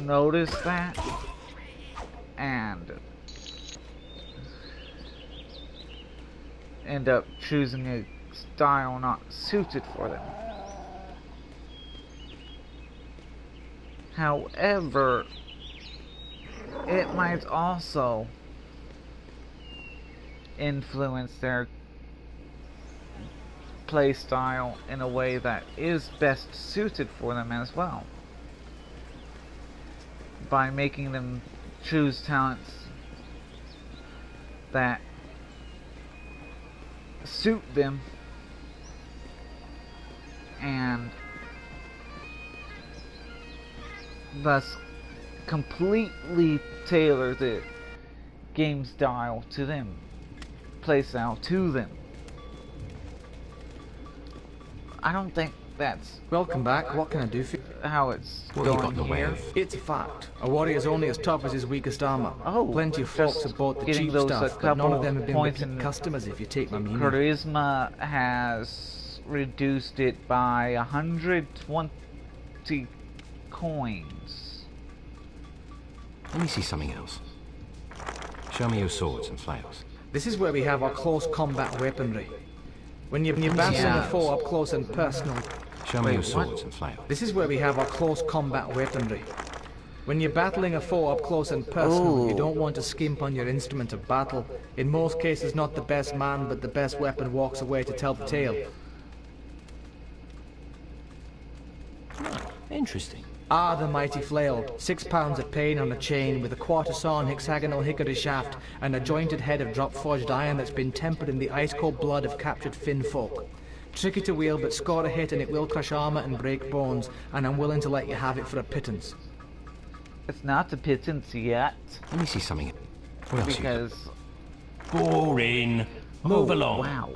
notice that and end up choosing a style not suited for them. However, it might also influence their playstyle in a way that is best suited for them as well, by making them choose talents that suit them and thus completely tailor the game style to them, playstyle to them. I don't think that's... Welcome back. What can I do for you? How it's What have you going got in the way here. of? It's a fact. A warrior's only as tough as his weakest armor. Oh, plenty of folks have bought the getting cheap those stuff, but none of them have been points repeat in customers, if you take my meaning. Charisma has reduced it by 120 coins. Let me see something else. Show me your swords and flails. This is where we have our close combat weaponry. When you're battling a foe up close and personal... Show me your swords and flails. This is where we have our close combat weaponry. When you're battling a foe up close and personal, you don't want to skimp on your instrument of battle. In most cases, not the best man, but the best weapon walks away to tell the tale. Interesting. Ah, the mighty flail. 6 pounds of pain on a chain with a quarter-sawn hexagonal hickory shaft and a jointed head of drop-forged iron that's been tempered in the ice-cold blood of captured Finn folk. Tricky to wield, but score a hit and it will crush armor and break bones, and I'm willing to let you have it for a pittance. It's not the pittance yet. Let me see something. What else? Because boring. Move along. Wow.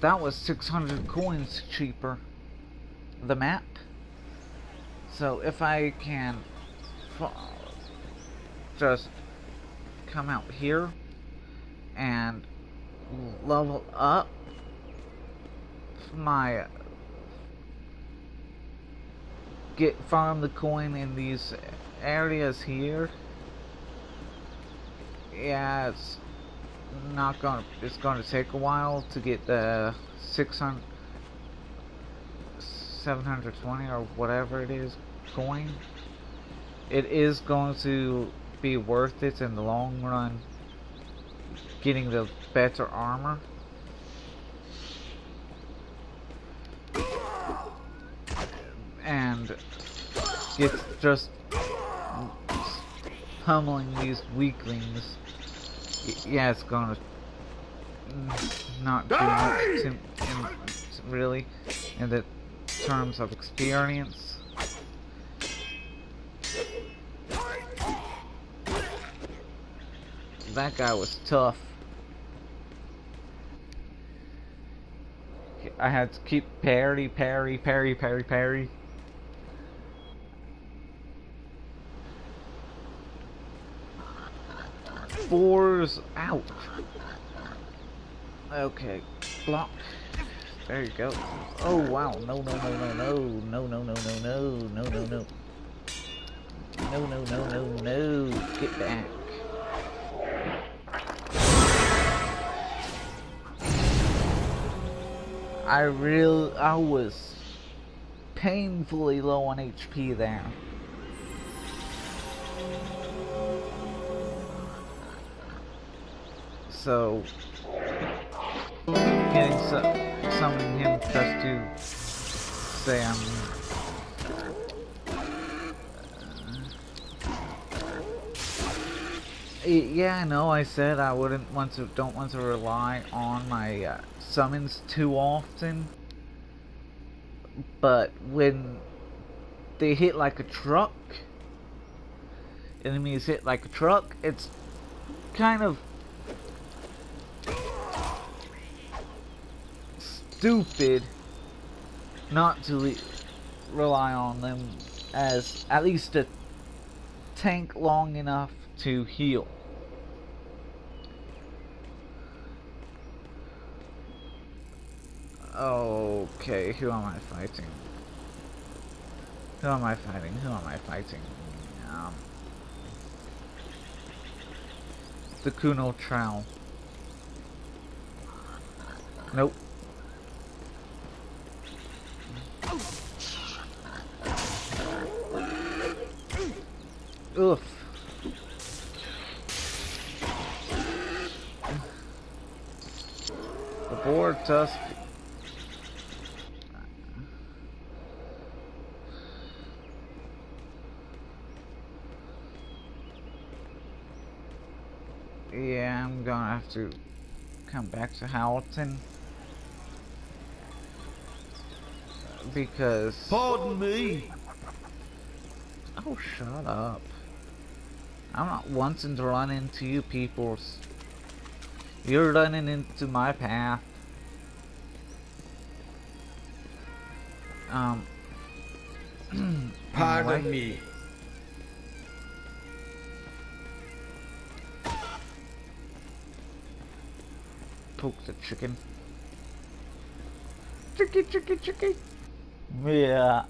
That was 600 coins cheaper. The map. So if I can just come out here and level up my farm the coin in these areas here. Yeah, it's gonna take a while to get the 720 or whatever it is coin. It is going to be worth it in the long run, getting the better armor. And it's just pummeling these weaklings. Yeah, it's gonna not do much really in the terms of experience. That guy was tough. I had to keep parry. Fours out. Okay, block. There you go. Oh wow! No! Get back. I was painfully low on HP there. So, summoning him just to say yeah, I know. I said I don't want to rely on my summons too often, but when they hit like a truck, enemies hit like a truck, it's kind of stupid not to rely on them as at least a tank long enough to heal. Okay, who am I fighting? The Kuno Trowel. Nope. Oof. The boar tusk. Yeah, I'm gonna have to come back to Halton because. Pardon me. Oh, shut up. I'm not wanting to run into you peoples. You're running into my path. Pardon me. Poke the chicken. Chicky. Yeah.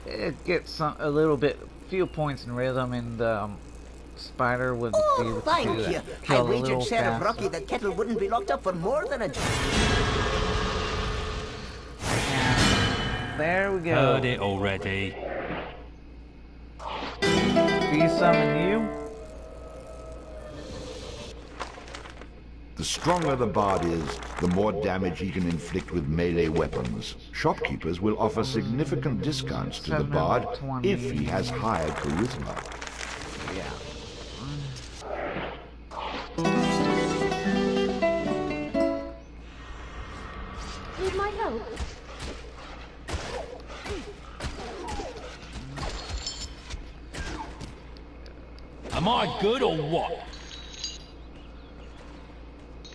It gets a little bit, few points in rhythm, and Spider would be able to thank do that. you. Kill I a wagered little Sheriff faster. Rocky that Kettle wouldn't be locked up for more than a... There we go. Heard it already. We summon you. The stronger the bard is, the more damage he can inflict with melee weapons. Shopkeepers will offer significant discounts to the bard if he has higher charisma. Yeah. help. Am I good or what?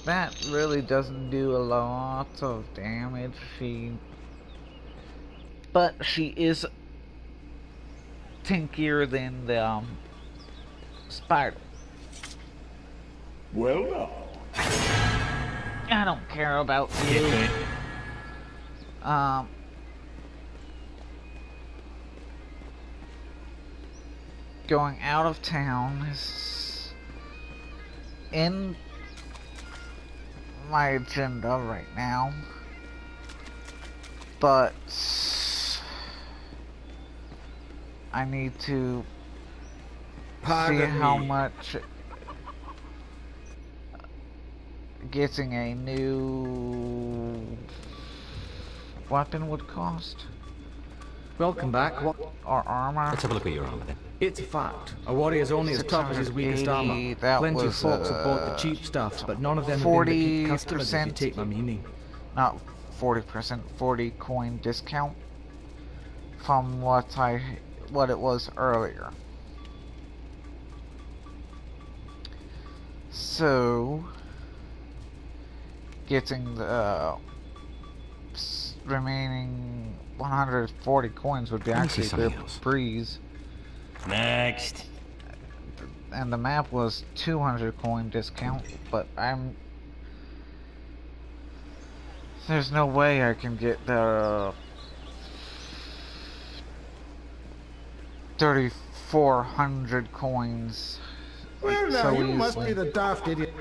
That really doesn't do a lot of damage. But she is tinkier than the spider. Well now. I don't care about you. Going out of town is in my agenda right now, but I need to see how much getting a new weapon would cost. Welcome back. What? Or armor. Let's have a look at your armor then. It's a fact. A warrior's only as tough as his weakest armor. Plenty of folks have bought the cheap stuff, but none of them have been repeat customers, if you take my meaning. Not 40%, 40 coin discount from what it was earlier. So getting the remaining 140 coins would be actually a good breeze. Next. And the map was 200 coin discount, but there's no way I can get the 3,400 coins. Well, now, so you easily. must be the daft idiot.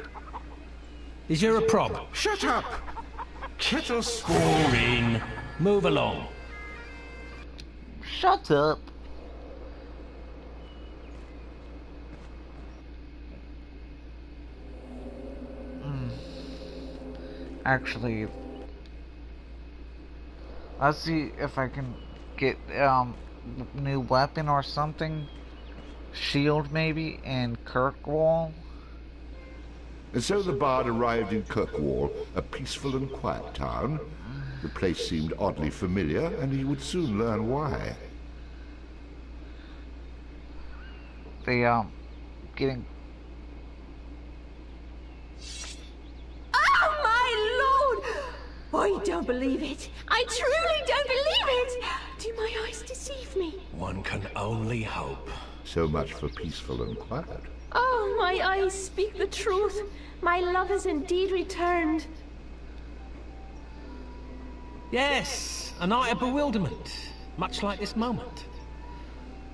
Is there a problem? Shut up! Kettle Boring. Move along. Shut up. Actually, let's see if I can get new weapon or something. Shield maybe in Kirkwall. And so the bard arrived in Kirkwall, a peaceful and quiet town. The place seemed oddly familiar, and he would soon learn why. Getting... Oh, my lord! I don't believe it. I truly don't believe it. Do my eyes deceive me? One can only hope. So much for peaceful and quiet. Oh, my eyes speak the truth. My love has indeed returned. Yes, a night of bewilderment, much like this moment.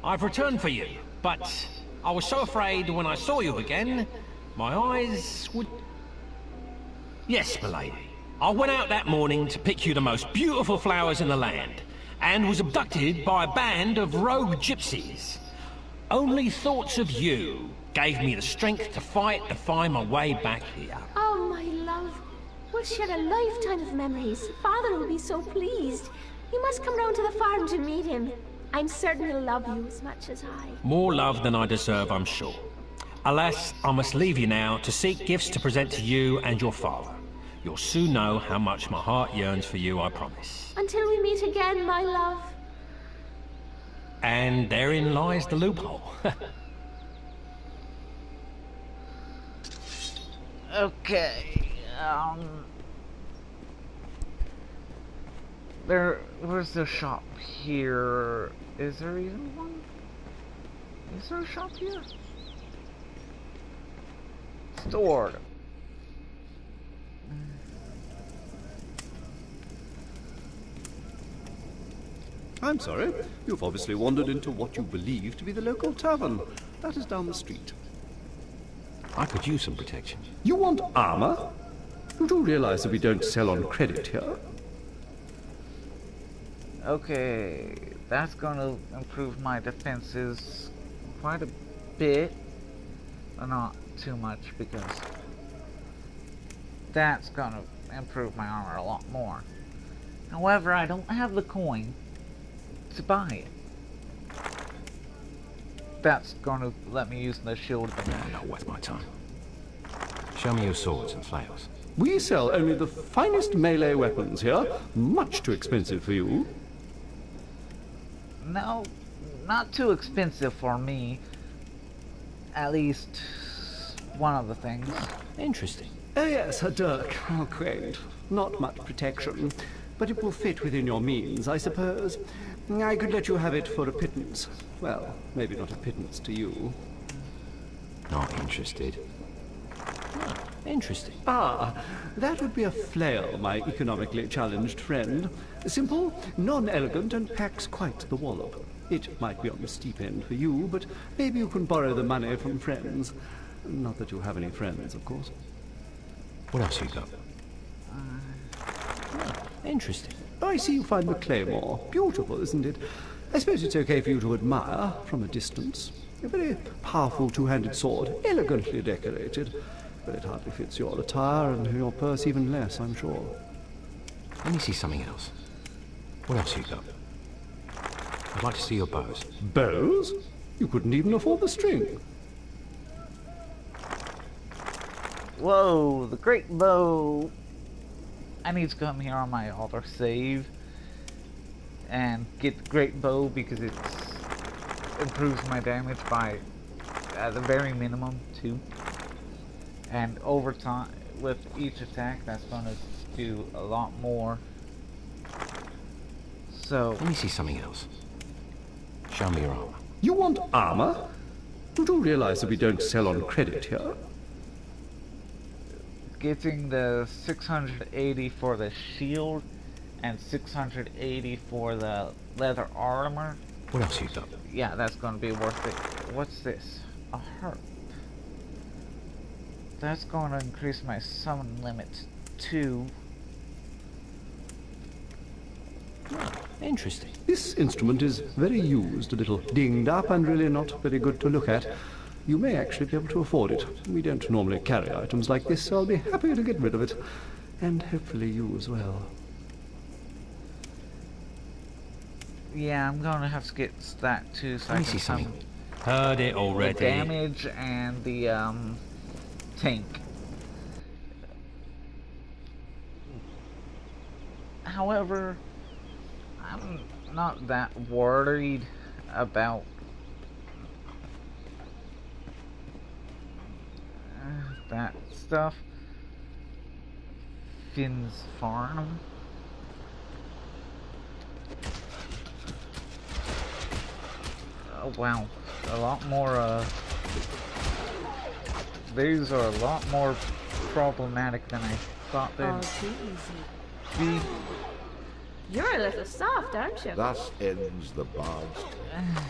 I've returned for you, but I was so afraid when I saw you again, my eyes would... Yes, milady. I went out that morning to pick you the most beautiful flowers in the land, and was abducted by a band of rogue gypsies. Only thoughts of you gave me the strength to fight and find my way back here. Oh, my love. We'll share a lifetime of memories. Father will be so pleased. You must come round to the farm to meet him. I'm certain he'll love you as much as I. More love than I deserve, I'm sure. Alas, I must leave you now to seek gifts to present to you and your father. You'll soon know how much my heart yearns for you, I promise. Until we meet again, my love. And therein lies the loophole. Okay, where's the shop here? Is there even one? Is there a shop here? Stored. I'm sorry. You've obviously wandered into what you believe to be the local tavern. That is down the street. I could use some protection. You want armor? You do realize that we don't sell on credit here? Okay, that's gonna improve my defenses quite a bit. But not too much, because that's gonna improve my armor a lot more. However, I don't have the coin to buy it. That's going to let me use the shield. Not worth my time. Show me your swords and flails. We sell only the finest melee weapons here, much too expensive for you. No, not too expensive for me. At least one of the things. Interesting. Oh yes, a dirk. How quaint. Not much protection, but it will fit within your means, I suppose. I could let you have it for a pittance. Well, maybe not a pittance to you. Not interested. Interesting. Ah, that would be a flail, my economically challenged friend. Simple, non-elegant, and packs quite the wallop. It might be on the steep end for you, but maybe you can borrow the money from friends. Not that you have any friends, of course. What else you got? Interesting. I see you find the claymore. Beautiful, isn't it? I suppose it's okay for you to admire from a distance. A very powerful two-handed sword, elegantly decorated. But it hardly fits your attire and your purse even less, I'm sure. Let me see something else. What else you got? I'd like to see your bows. Bows? You couldn't even afford the string. Whoa, the great bow. I need to come here on my auto save and get the great bow because it improves my damage by at the very minimum 2. And over time, with each attack, that's going to do a lot more. So let me see something else. Show me your armor. You want armor? You do realize that we don't sell on credit here? Getting the 680 for the shield and 680 for the leather armor. What else you got? Yeah, that's going to be worth it. What's this? A herb. That's going to increase my summon limit to... Interesting. This instrument is very used, a little dinged up and really not very good to look at. You may actually be able to afford it. We don't normally carry items like this, so I'll be happy to get rid of it. And hopefully you as well. Yeah, I'm going to have to get that too, so I can see something. Heard it already. The damage and the tank. However, I'm not that worried about that stuff. Finn's Farm. Oh wow, a lot more these are a lot more problematic than I thought they'd be. You're a little soft, aren't you? Thus ends the bard's tale.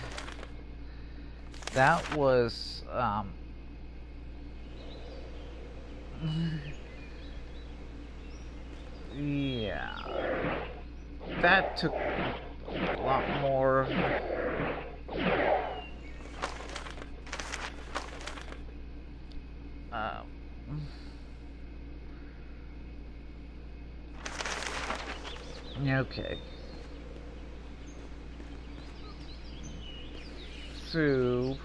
That was yeah, that took a lot more okay. So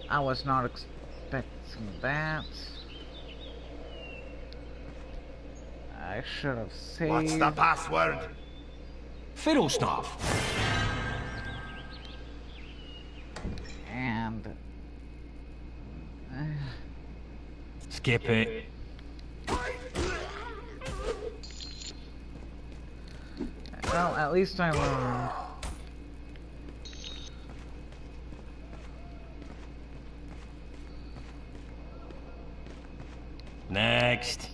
I was not expecting that. I should have saved. What's the password? Fiddlesnuff. And skip it. well, at least I learned. Next.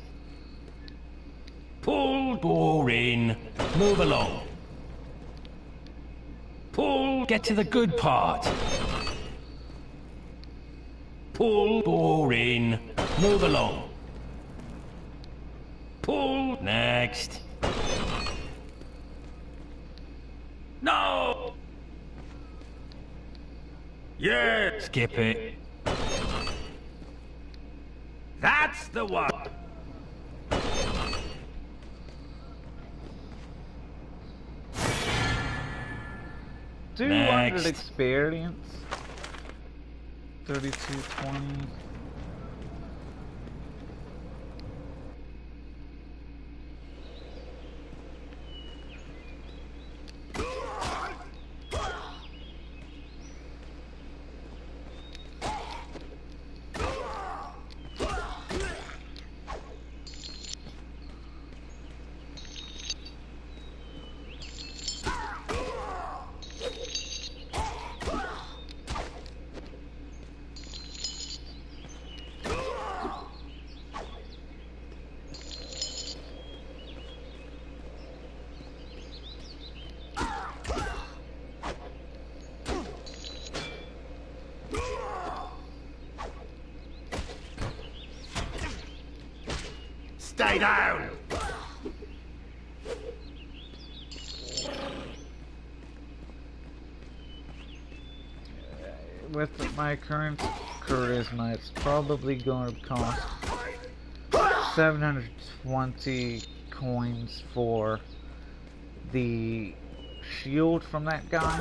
Pull. Boring. Move along. Pull. Get to the good part. Pull. Boring. Move along. Pull. Next. No! Yeah! Skip it. That's the one! 200 experience. 3220. Stay down! With my current charisma, it's probably going to cost 720 coins for the shield from that guy.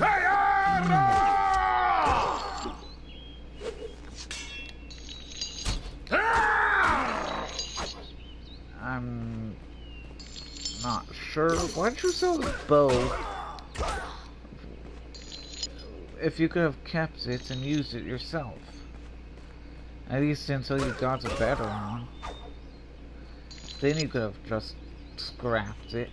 I'm not sure. Why'd you sell the bow? If you could have kept it and used it yourself. At least until you got a better one. Then you could have just scrapped it.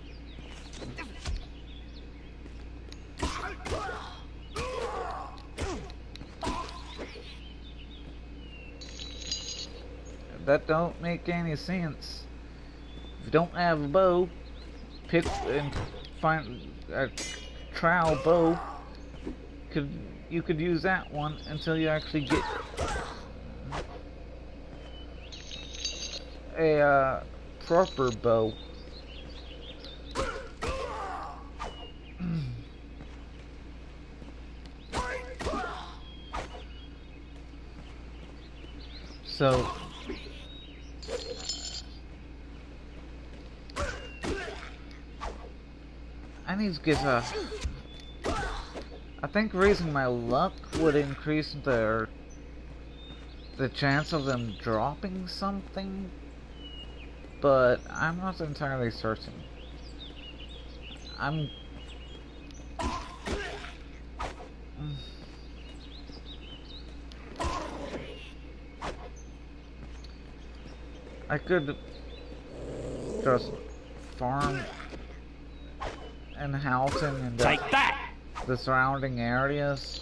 That don't make any sense. If you don't have a bow, pick and find a trowel bow. You could use that one until you actually get a proper bow. So I need to get a. I think raising my luck would increase the chance of them dropping something, but I'm not entirely certain. I could just farm in Houghton and take that! The surrounding areas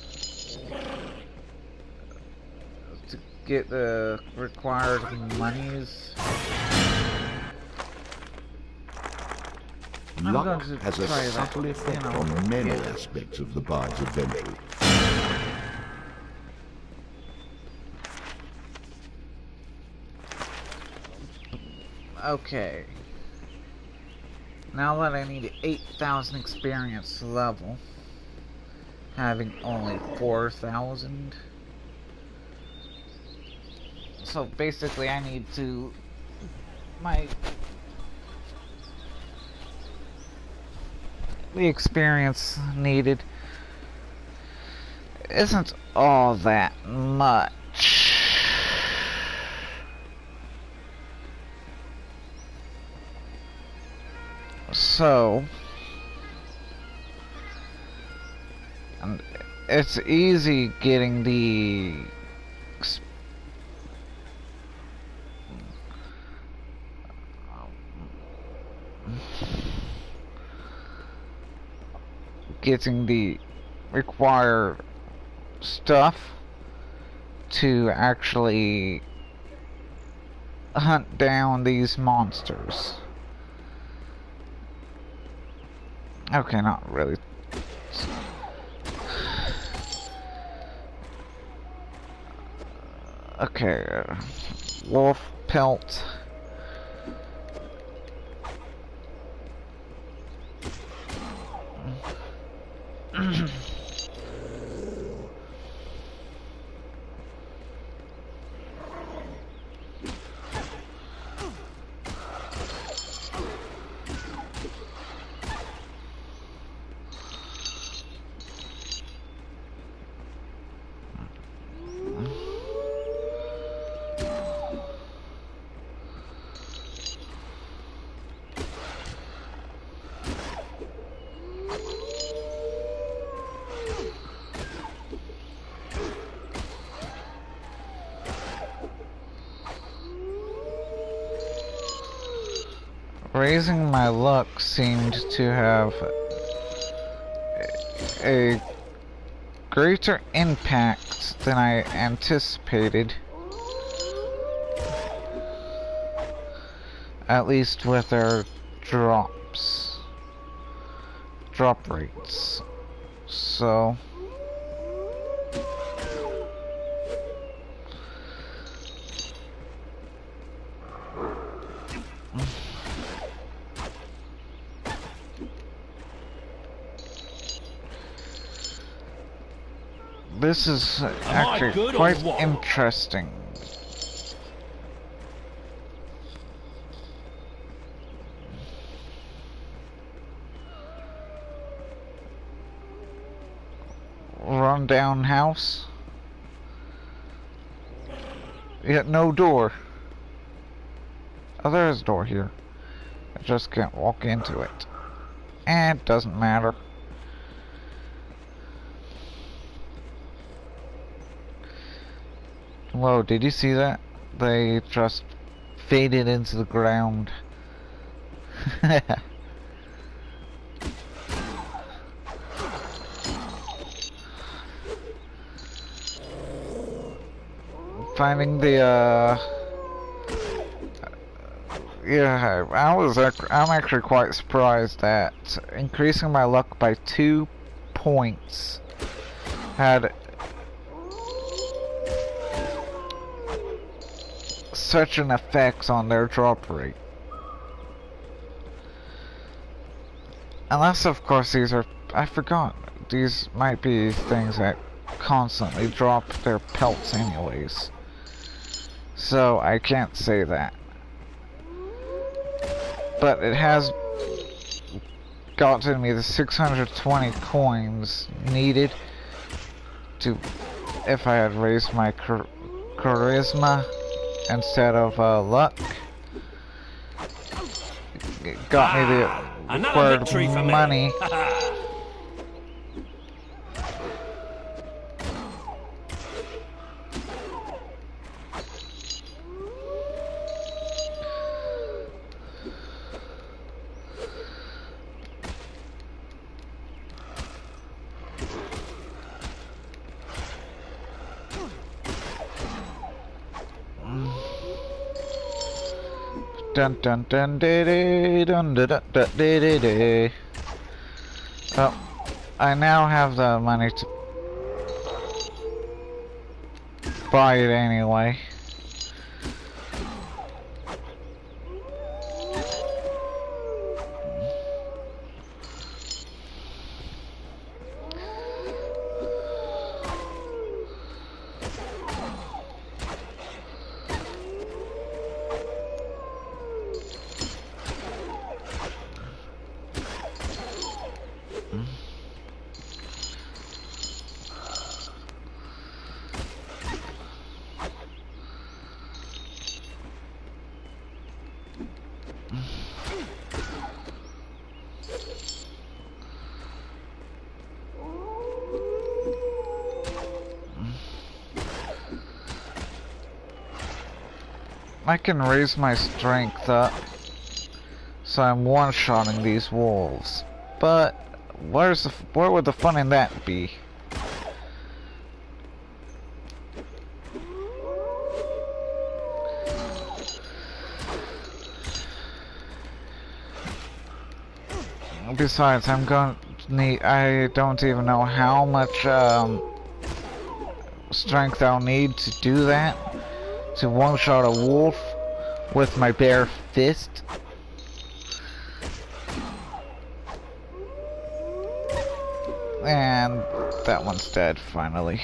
to get the required monies. Luck has a subtle effect on many aspects of the bard's adventure. Okay. Now that I need 8,000 experience level, having only 4,000. So basically I need to the experience needed isn't all that much. So and it's easy getting the required stuff to actually hunt down these monsters. Okay, not really. Okay, wolf pelt. Raising my luck seemed to have a greater impact than I anticipated. At least with our drop rates. So This is actually quite interesting. Rundown house. Yet no door. Oh, there is a door here. I just can't walk into it. And it doesn't matter. Whoa, did you see that? They just faded into the ground. Finding the yeah, I'm actually quite surprised that increasing my luck by 2 points had such an effect on their drop rate. Unless of course these are, I forgot, these might be things that constantly drop their pelts anyways. So I can't say that. But it has gotten me the 620 coins needed to, if I had raised my charisma instead of luck. It got me the required money. Dun dun dun dee dun dun dun dun dee dee. Well, I now have the money to buy it anyway. I can raise my strength up, so I'm one-shotting these wolves. But where would the fun in that be? Besides, I'm going to need, I don't even know how much strength I'll need to do that. To one-shot a wolf with my bare fist. And that one's dead, finally.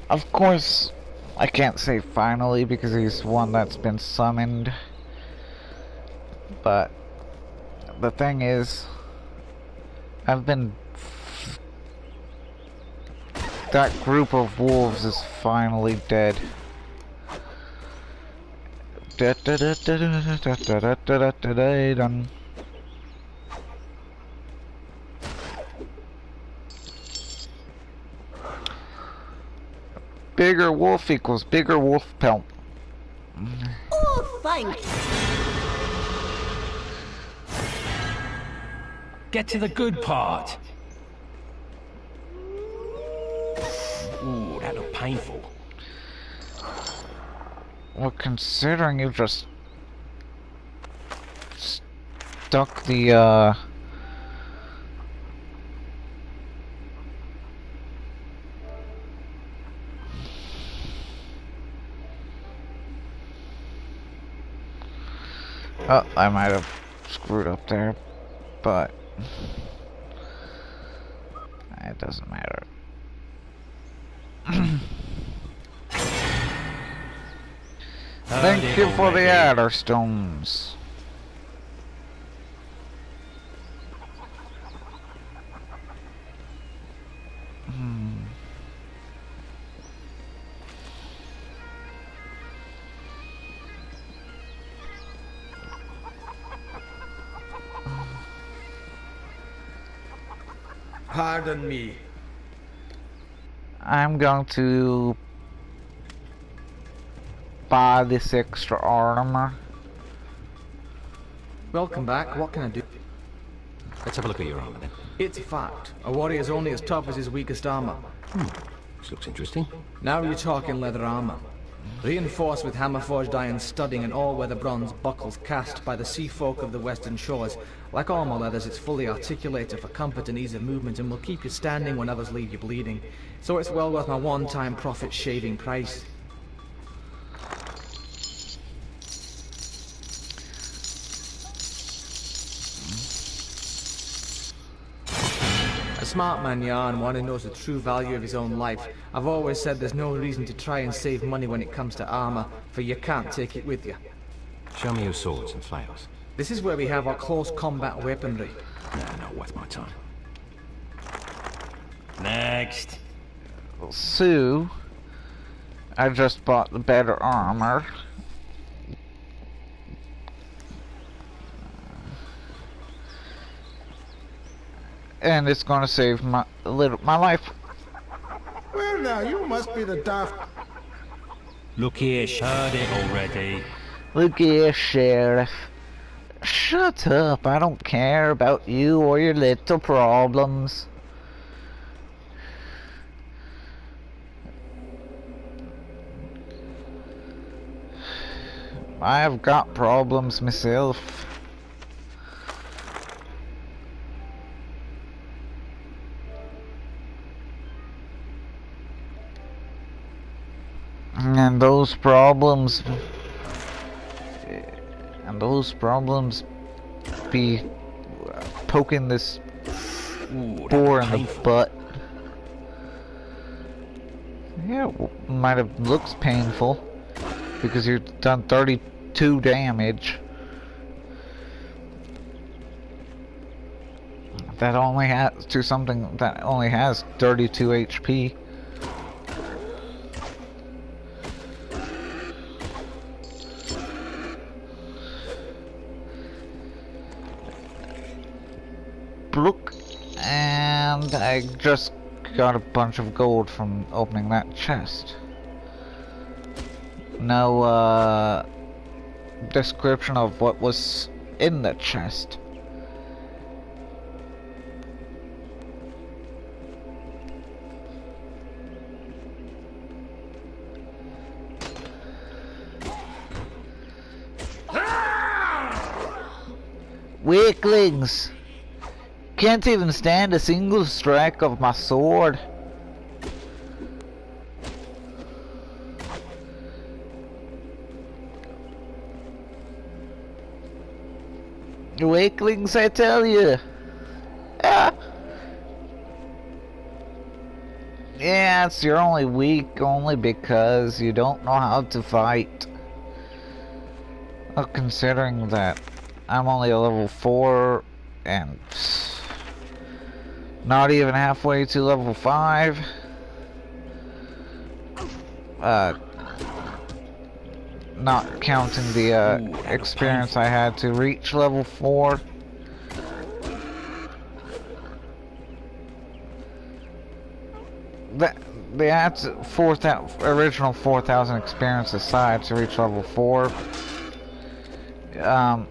Of course, I can't say finally because he's one that's been summoned. But the thing is, that group of wolves is finally dead. Done. Bigger wolf equals bigger wolf pelt. Oh, thank you. Get to the good part. Ooh, that looked painful. Well, considering you just stuck the oh, I might have screwed up there, but it doesn't matter. Thank you for the Adder Stones. Pardon me. I'm going to buy this extra armor. Welcome back. What can I do? Let's have a look at your armor then. It's a fact. A warrior's only as tough as his weakest armor. This looks interesting. Now you're talking leather armor. Reinforced with hammer-forged iron studding and all-weather bronze buckles cast by the sea folk of the western shores. Like all my leathers, it's fully articulated for comfort and ease of movement and will keep you standing when others leave you bleeding. So it's well worth my one-time profit-shaving price. A smart man, Yarn, one who knows the true value of his own life. I've always said there's no reason to try and save money when it comes to armor, for you can't take it with you. Show me your swords and flails. This is where we have our close combat weaponry. Nah, not worth my time. Next. So, I just bought the better armor. And it's gonna save my life. Well now, you must be the daft... Look here, heard it already. Look here, Sheriff. Shut up, I don't care about you or your little problems. I have got problems myself. And those problems be poking this boar in the butt. Yeah, might have looks painful because you've done 32 damage. That only has to something that only has 32 HP. Look, and I just got a bunch of gold from opening that chest. No description of what was in the chest. Weaklings! Can't even stand a single strike of my sword. Weaklings, I tell you. Ah. Yeah, it's you're only weak only because you don't know how to fight. Well, considering that I'm only a level 4 and not even halfway to level 5. Not counting the experience I had to reach level 4. That's original 4,000 experience aside to reach level 4. I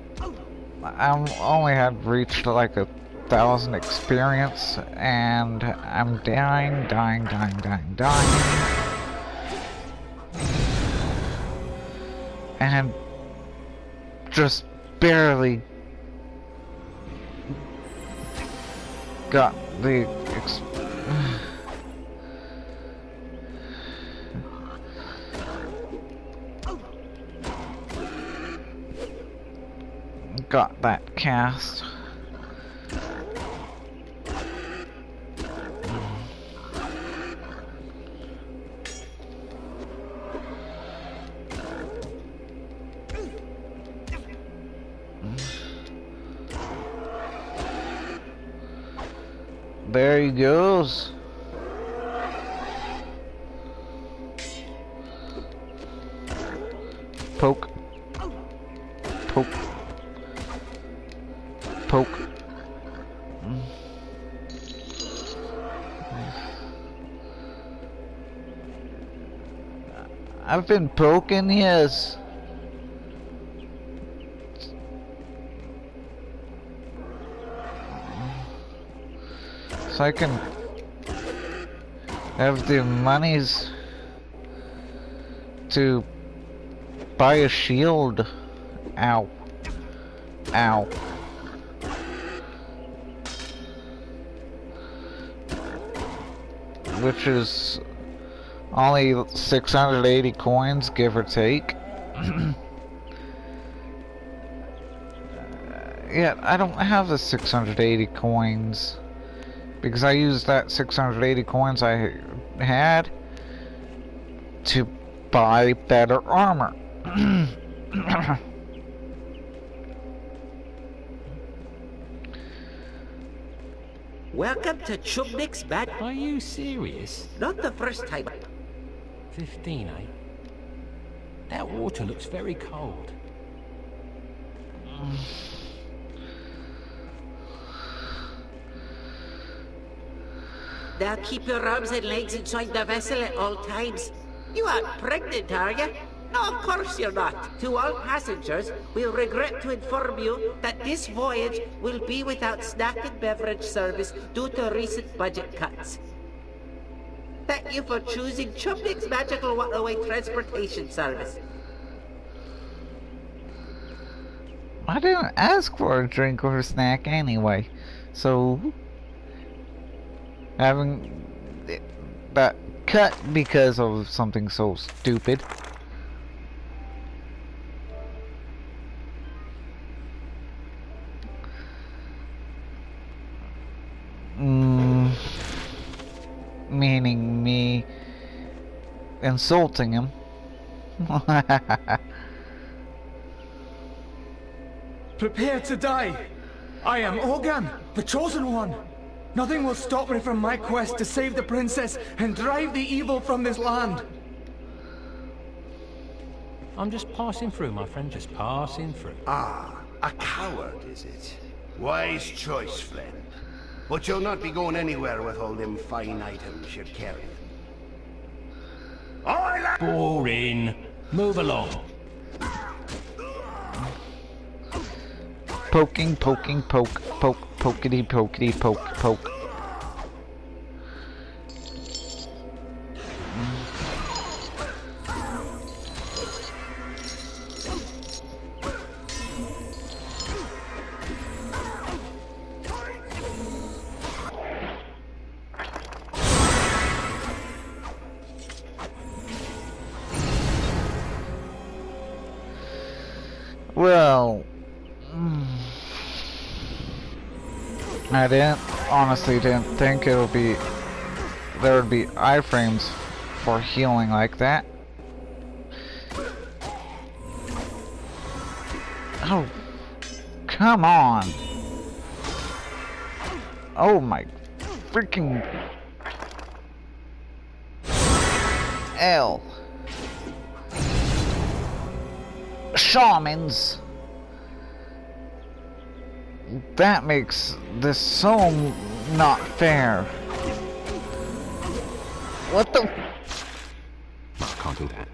only had reached like 1,000 experience, and I'm dying, and just barely got the got that cast. There he goes. Poke. Poke. Poke. I've been poking, yes. So I can have the monies to buy a shield. Ow. Ow. Which is only 680 coins, give or take. Yeah, I don't have the 680 coins. Because I used that 680 coins I had to buy better armor. Welcome to Chubnik's Bad. Are you serious? Not the first time. 15, eh? That water looks very cold. Now keep your arms and legs inside the vessel at all times. You aren't pregnant, are you? No, of course you're not. To all passengers, we'll regret to inform you that this voyage will be without snack and beverage service due to recent budget cuts. Thank you for choosing Chubnik's Magical Waterway Transportation Service. I didn't ask for a drink or a snack anyway, so having that cut because of something so stupid. Meaning me insulting him. Prepare to die. I am Ogan, the Chosen One. Nothing will stop me from my quest to save the princess and drive the evil from this land. I'm just passing through, my friend, just passing through. Ah, a coward, is it? Wise choice, friend. But you'll not be going anywhere with all them fine items you're carrying. Boring. Move along. Poking, poking, poke, poke, pokety, pokety, poke, poke. Well, I honestly didn't think there would be iframes for healing like that. Oh, come on. Oh my freaking L. Shamans. That makes this so not fair. What the? Can't do that.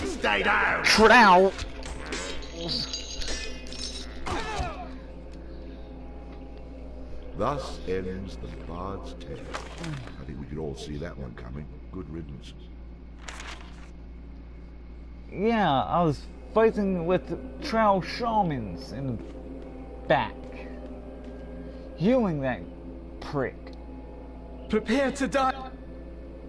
Stay down! Trout! Thus ends the Bard's Tale. I think we could all see that one coming. Good riddance. Yeah, I was fighting with Trow shamans in the back. Healing that prick. Prepare to die.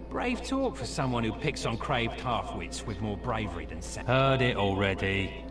Brave talk for someone who picks on craved half-wits with more bravery than sense. Heard it already.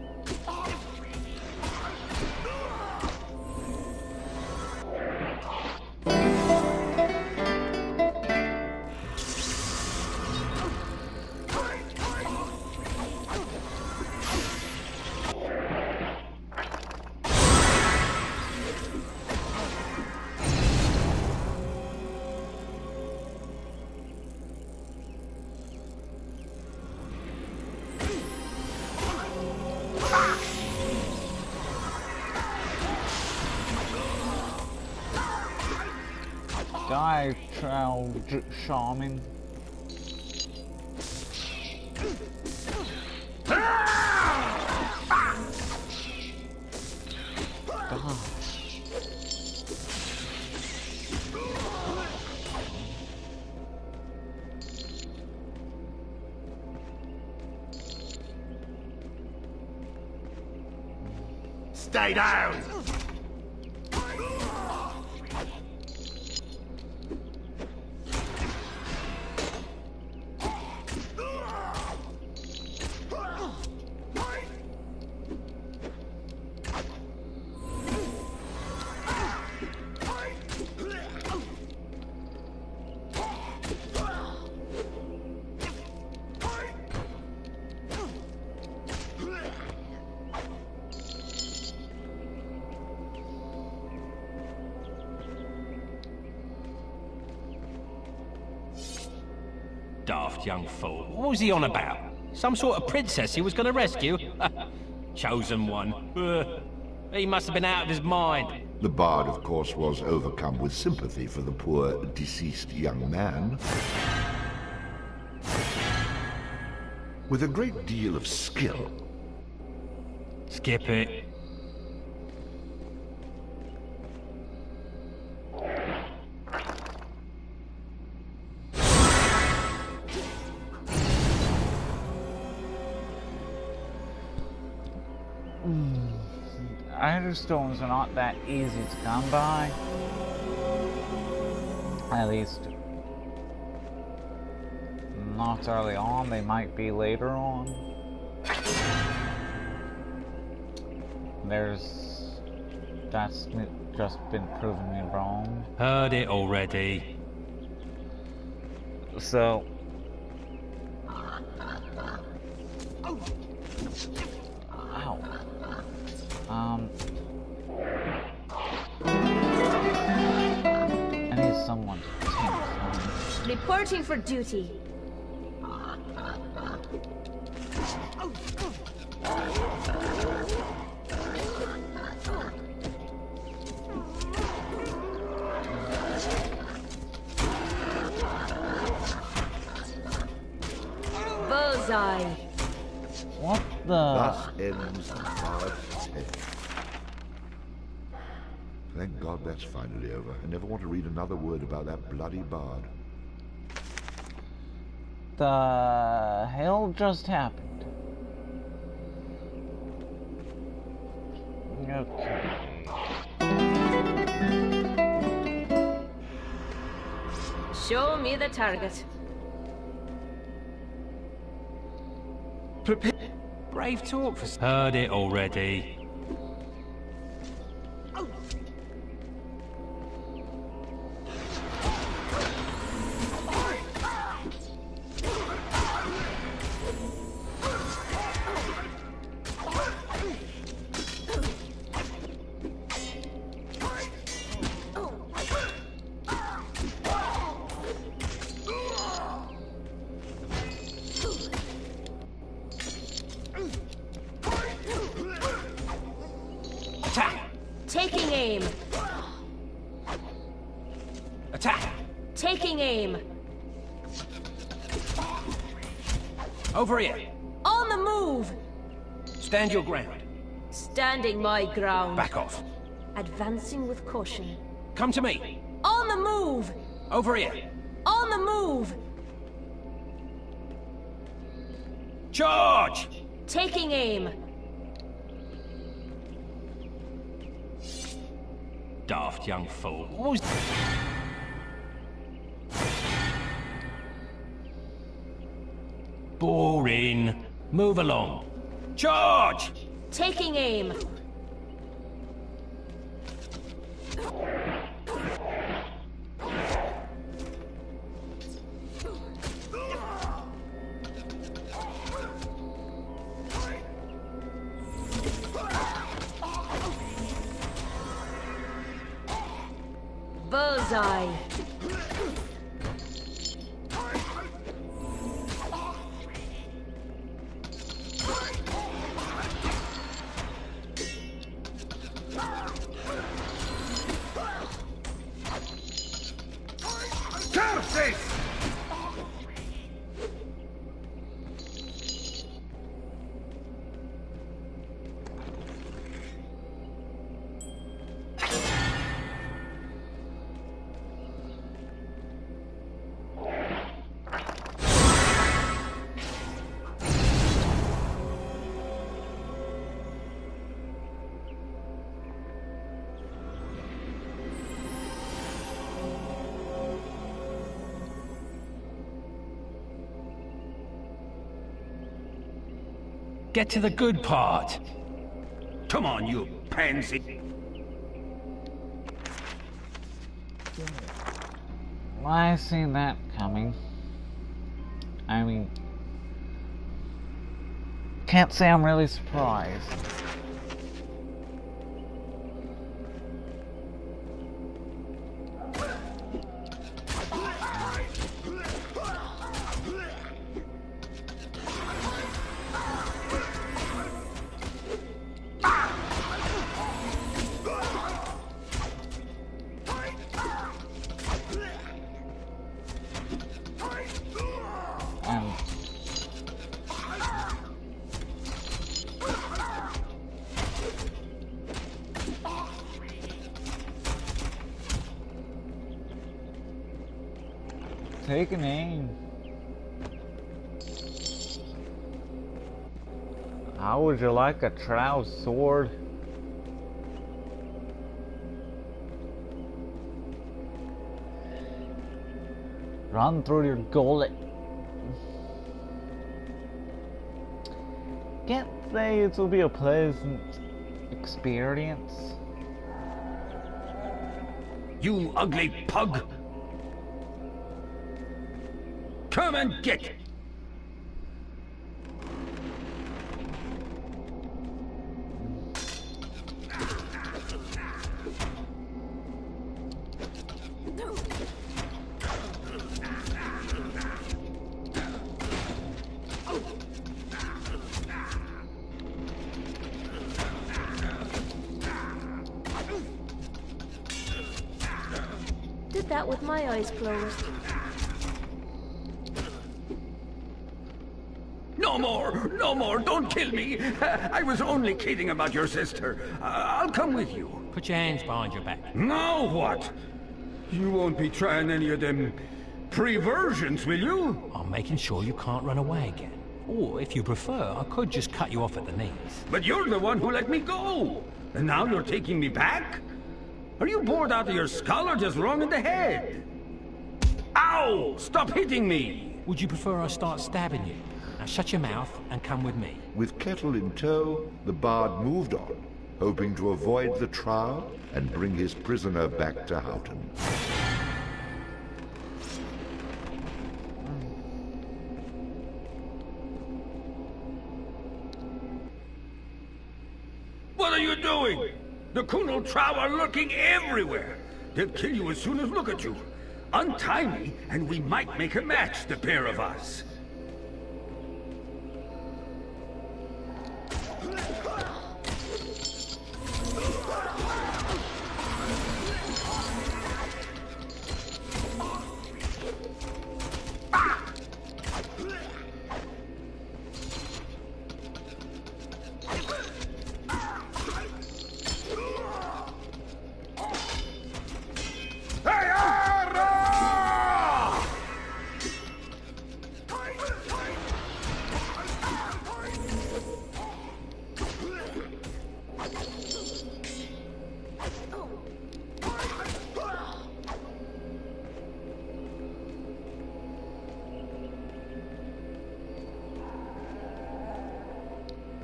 Die, Trow shaman. Stay down! Daft young fool. What was he on about? Some sort of princess he was going to rescue? Chosen one. He must have been out of his mind. The bard, of course, was overcome with sympathy for the poor, deceased young man. With a great deal of skill. Skip it. Iron stones are not that easy to come by. At least not early on, they might be later on. That's just been proving me wrong. Heard it already. So I need someone to tank. Reporting for duty. Bullseye. What the? Thus ends the bard's tale. Thank God that's finally over. I never want to read another word about that bloody bard. The hell just happened? Okay. Show me the target. Prepare. Brave talk for. Heard it already. Taking aim. Attack! Taking aim. Over here. On the move. Stand your ground. Standing my ground. Back off. Advancing with caution. Come to me. On the move. Over here. On the move. Charge! Taking aim. Daft young fool. What was... Boring. Move along. Charge! Taking aim. Bullseye. Get to the good part. Come on, you pansy. I seen that coming. I mean, can't say I'm really surprised. Take an aim. How would you like a trow sword? Run through your gullet. Can't say it will be a pleasant experience. You ugly pug! Come and get it! Did that with my eyes closed. No more! No more! Don't kill me! I was only kidding about your sister. I'll come with you. Put your hands behind your back. Now what? You won't be trying any of them perversions, will you? I'm making sure you can't run away again. Or, if you prefer, I could just cut you off at the knees. But you're the one who let me go! And now you're taking me back? Are you bored out of your skull or just wrong in the head? Ow! Stop hitting me! Would you prefer I start stabbing you? Now shut your mouth and come with me. With Kettle in tow, the bard moved on, hoping to avoid the trial and bring his prisoner back to Houghton. What are you doing? The Kunal Trow are lurking everywhere. They'll kill you as soon as look at you. Untie me, and we might make a match, the pair of us.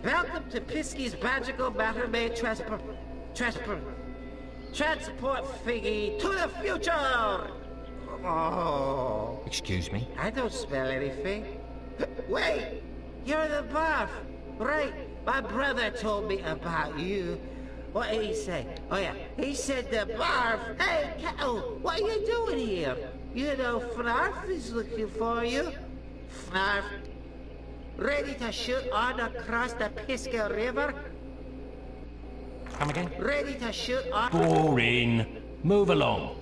Welcome to Pisky's Magical Battle Maid Transport Figgy to the future! Oh. Excuse me? I don't smell anything. Wait! You're the barf! Right, my brother told me about you. What did he say? Oh yeah, he said the barf. Hey, Kettle, what are you doing here? You know Fnarf is looking for you. Fnarf. Ready to shoot on across the Pisca River? Come again? Ready to shoot on... Boring. Move along.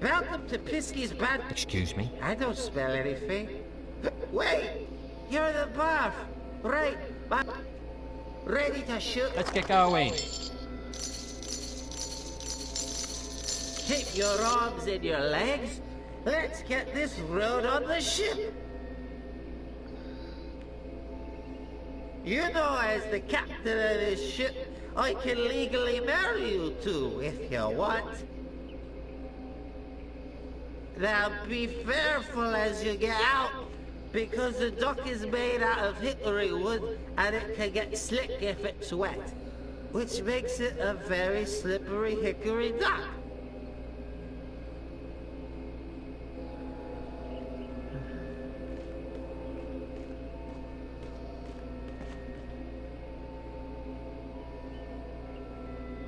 Welcome to Pisky's bad... Excuse me? I don't smell anything. Wait! You're the barf. Right, but... Ready to shoot... Let's get going. Keep your arms and your legs. Let's get this road on the ship. You know, as the captain of this ship, I can legally marry you too, if you want. Now be careful as you get out, because the dock is made out of hickory wood, and it can get slick if it's wet, which makes it a very slippery hickory dock.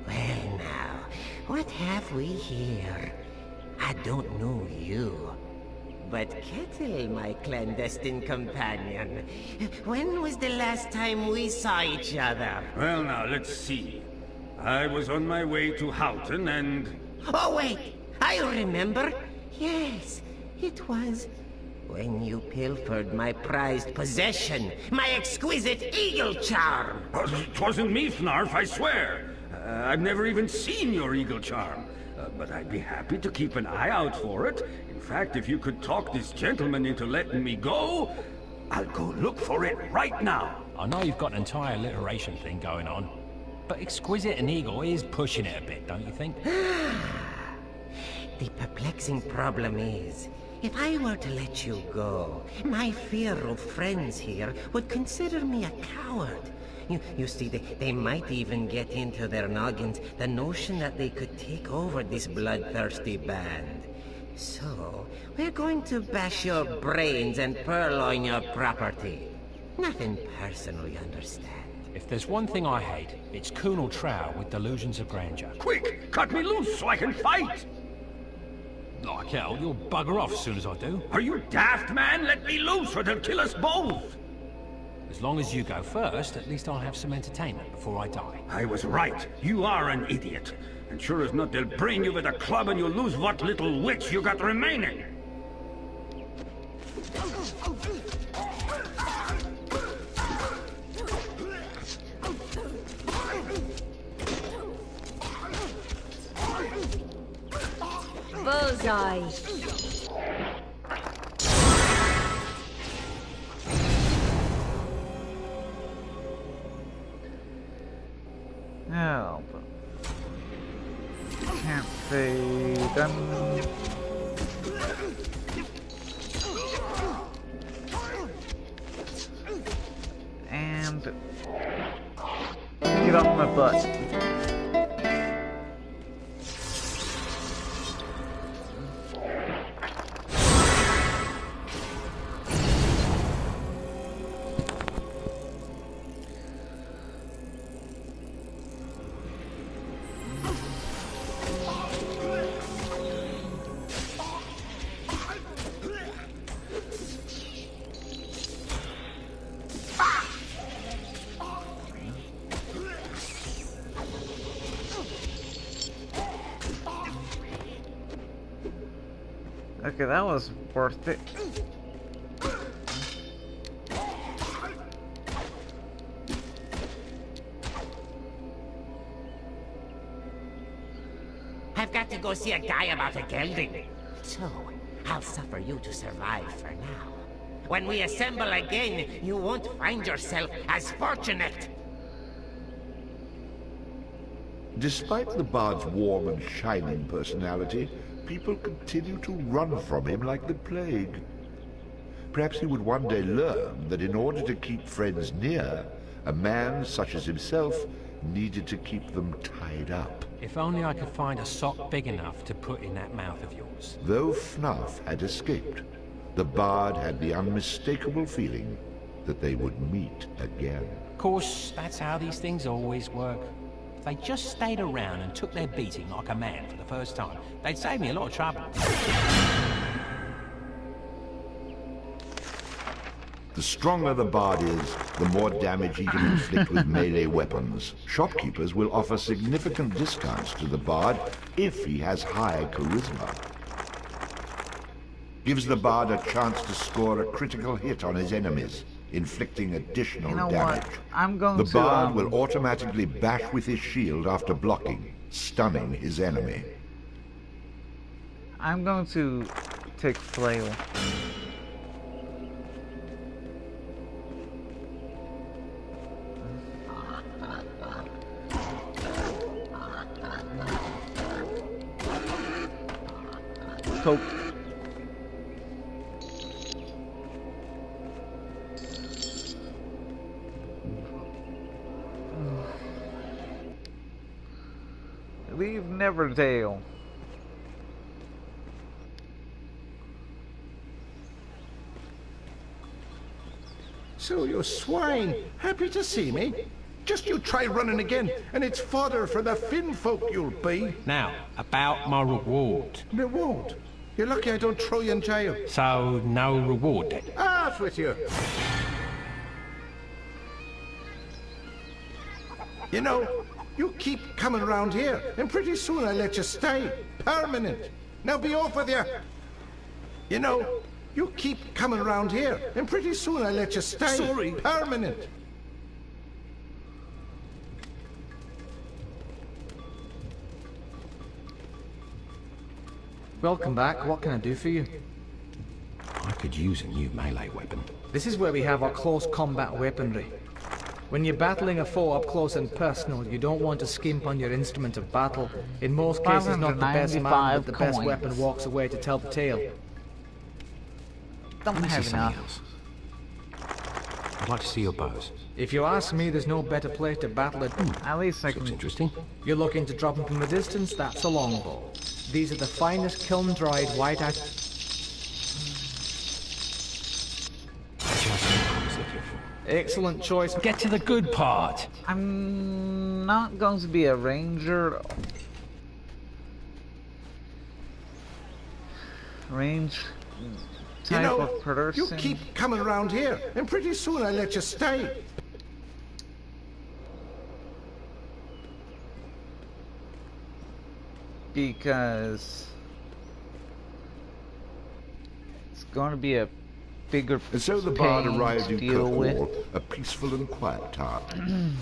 Well now, what have we here? I don't know you. But Kettle, my clandestine companion, when was the last time we saw each other? Well now, let's see. I was on my way to Houghton and... Oh wait, I remember. Yes, it was when you pilfered my prized possession, my exquisite eagle charm. It wasn't me, Fnarf, I swear. I've never even seen your eagle charm. But I'd be happy to keep an eye out for it. In fact, if you could talk this gentleman into letting me go, I'll go look for it right now. I know you've got an entire alliteration thing going on, but exquisite and eagle is pushing it a bit, don't you think? The perplexing problem is, if I were to let you go, my feared friends here would consider me a coward. You see, they might even get into their noggins the notion that they could take over this bloodthirsty band. So, we're going to bash your brains and purloin your property. Nothing personal, you understand. If there's one thing I hate, it's Kunal Trow with delusions of grandeur. Quick, cut me loose so I can fight! Like hell, you'll bugger off as soon as I do. Are you daft, man? Let me loose or they'll kill us both! As long as you go first, at least I'll have some entertainment before I die. I was right. You are an idiot. And sure as not, they'll brain you with a club and you'll lose what little wits you got remaining. Bullseye. No, but can't say done. And get off my butt. Okay, that was worth it. I've got to go see a guy about a gelding. So, I'll suffer you to survive for now. When we assemble again, you won't find yourself as fortunate. Despite the bard's warm and shining personality, people continue to run from him like the plague. Perhaps he would one day learn that in order to keep friends near, a man such as himself needed to keep them tied up. If only I could find a sock big enough to put in that mouth of yours. Though Fnaf had escaped, the bard had the unmistakable feeling that they would meet again. Of course, that's how these things always work. If they just stayed around and took their beating like a man for the first time, they'd save me a lot of trouble. The stronger the bard is, the more damage he can inflict with melee weapons. Shopkeepers will offer significant discounts to the bard if he has high charisma. Gives the bard a chance to score a critical hit on his enemies, inflicting additional damage. I'm going the to... bard will automatically bash with his shield after blocking, stunning his enemy. I'm going to take Flail. Cope. Leave Neverdale. So you swine, happy to see me? Just you try running again, and it's fodder for the Finn folk you'll be. Now, about my reward. Reward? You're lucky I don't throw you in jail. So, no reward then? Off with you. You know, you keep coming round here, and pretty soon I'll let you stay. Permanent. Now be off with you. You know, you keep coming round here, and pretty soon I'll let you stay. Sorry. Permanent. Welcome back. What can I do for you? I could use a new melee weapon. This is where we have our close combat weaponry. When you're battling a foe up close and personal, you don't want to skimp on your instrument of battle. In most cases, not the best man, but the best weapon walks away to tell the tale. Don't have enough. Else. I'd like to see your bows. If you ask me, there's no better place to battle it. At least I can... Looks interesting. You're looking to drop them from a distance, that's a longbow. These are the finest kiln-dried white ash... Excellent choice. Get to the good part. I'm not going to be a ranger. Range type of person. You keep coming around here, and pretty soon I'll let you stay. Because it's going to be a bigger And so the bard pain arrived to in deal with. Kirkwall, a peaceful and quiet town.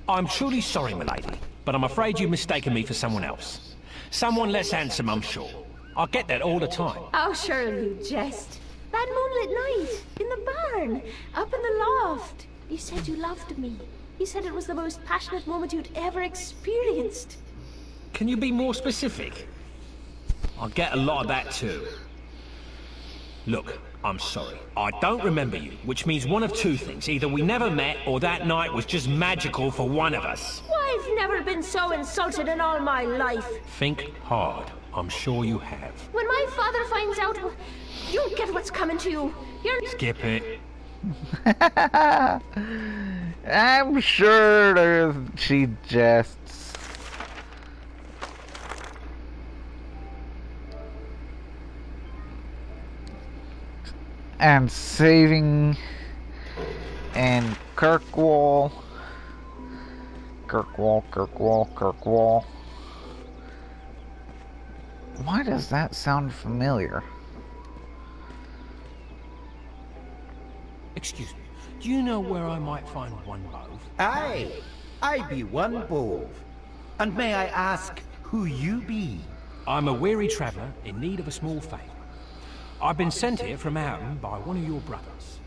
I'm truly sorry, milady, but I'm afraid you've mistaken me for someone else. Someone less handsome, I'm sure. I get that all the time. Oh, sure you jest. That moonlit night, in the barn, up in the loft. You said you loved me. You said it was the most passionate moment you'd ever experienced. Can you be more specific? I get a lot of that too. Look, I'm sorry. I don't remember you, which means one of two things. Either we never met, or that night was just magical for one of us. I've never been so insulted in all my life. Think hard. I'm sure you have. When my father finds out, you'll get what's coming to you. You're... Skip it. I'm sure she jests. And saving and Kirkwall. Why does that sound familiar? Excuse me. Do you know where I might find one bow? Aye, I be one bove. And may I ask who you be? I'm a weary traveller in need of a small favour. I've been sent here from Houghton by one of your brothers.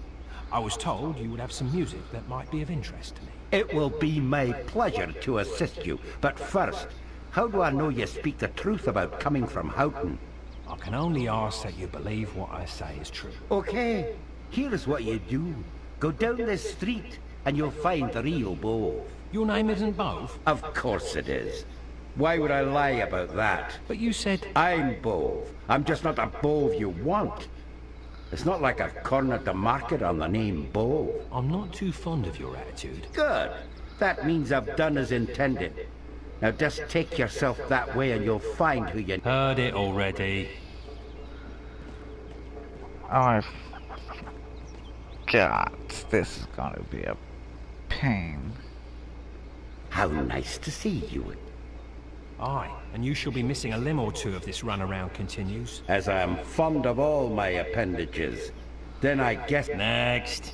I was told you would have some music that might be of interest to me. It will be my pleasure to assist you. But first, how do I know you speak the truth about coming from Houghton? I can only ask that you believe what I say is true. Okay, here's what you do. Go down this street, and you'll find the real Bove. Your name isn't Bove? Of course it is. Why would I lie about that? But you said... I'm Bove. I'm just not the Bove you want. It's not like I've cornered the market on the name Bove. I'm not too fond of your attitude. Good. That means I've done as intended. Now just take yourself that way and you'll find who you... Heard it already. Oh, God, this is gonna be a pain. How nice to see you. Aye, and you shall be missing a limb or two if this runaround continues. As I am fond of all my appendages. Then I guess... Next.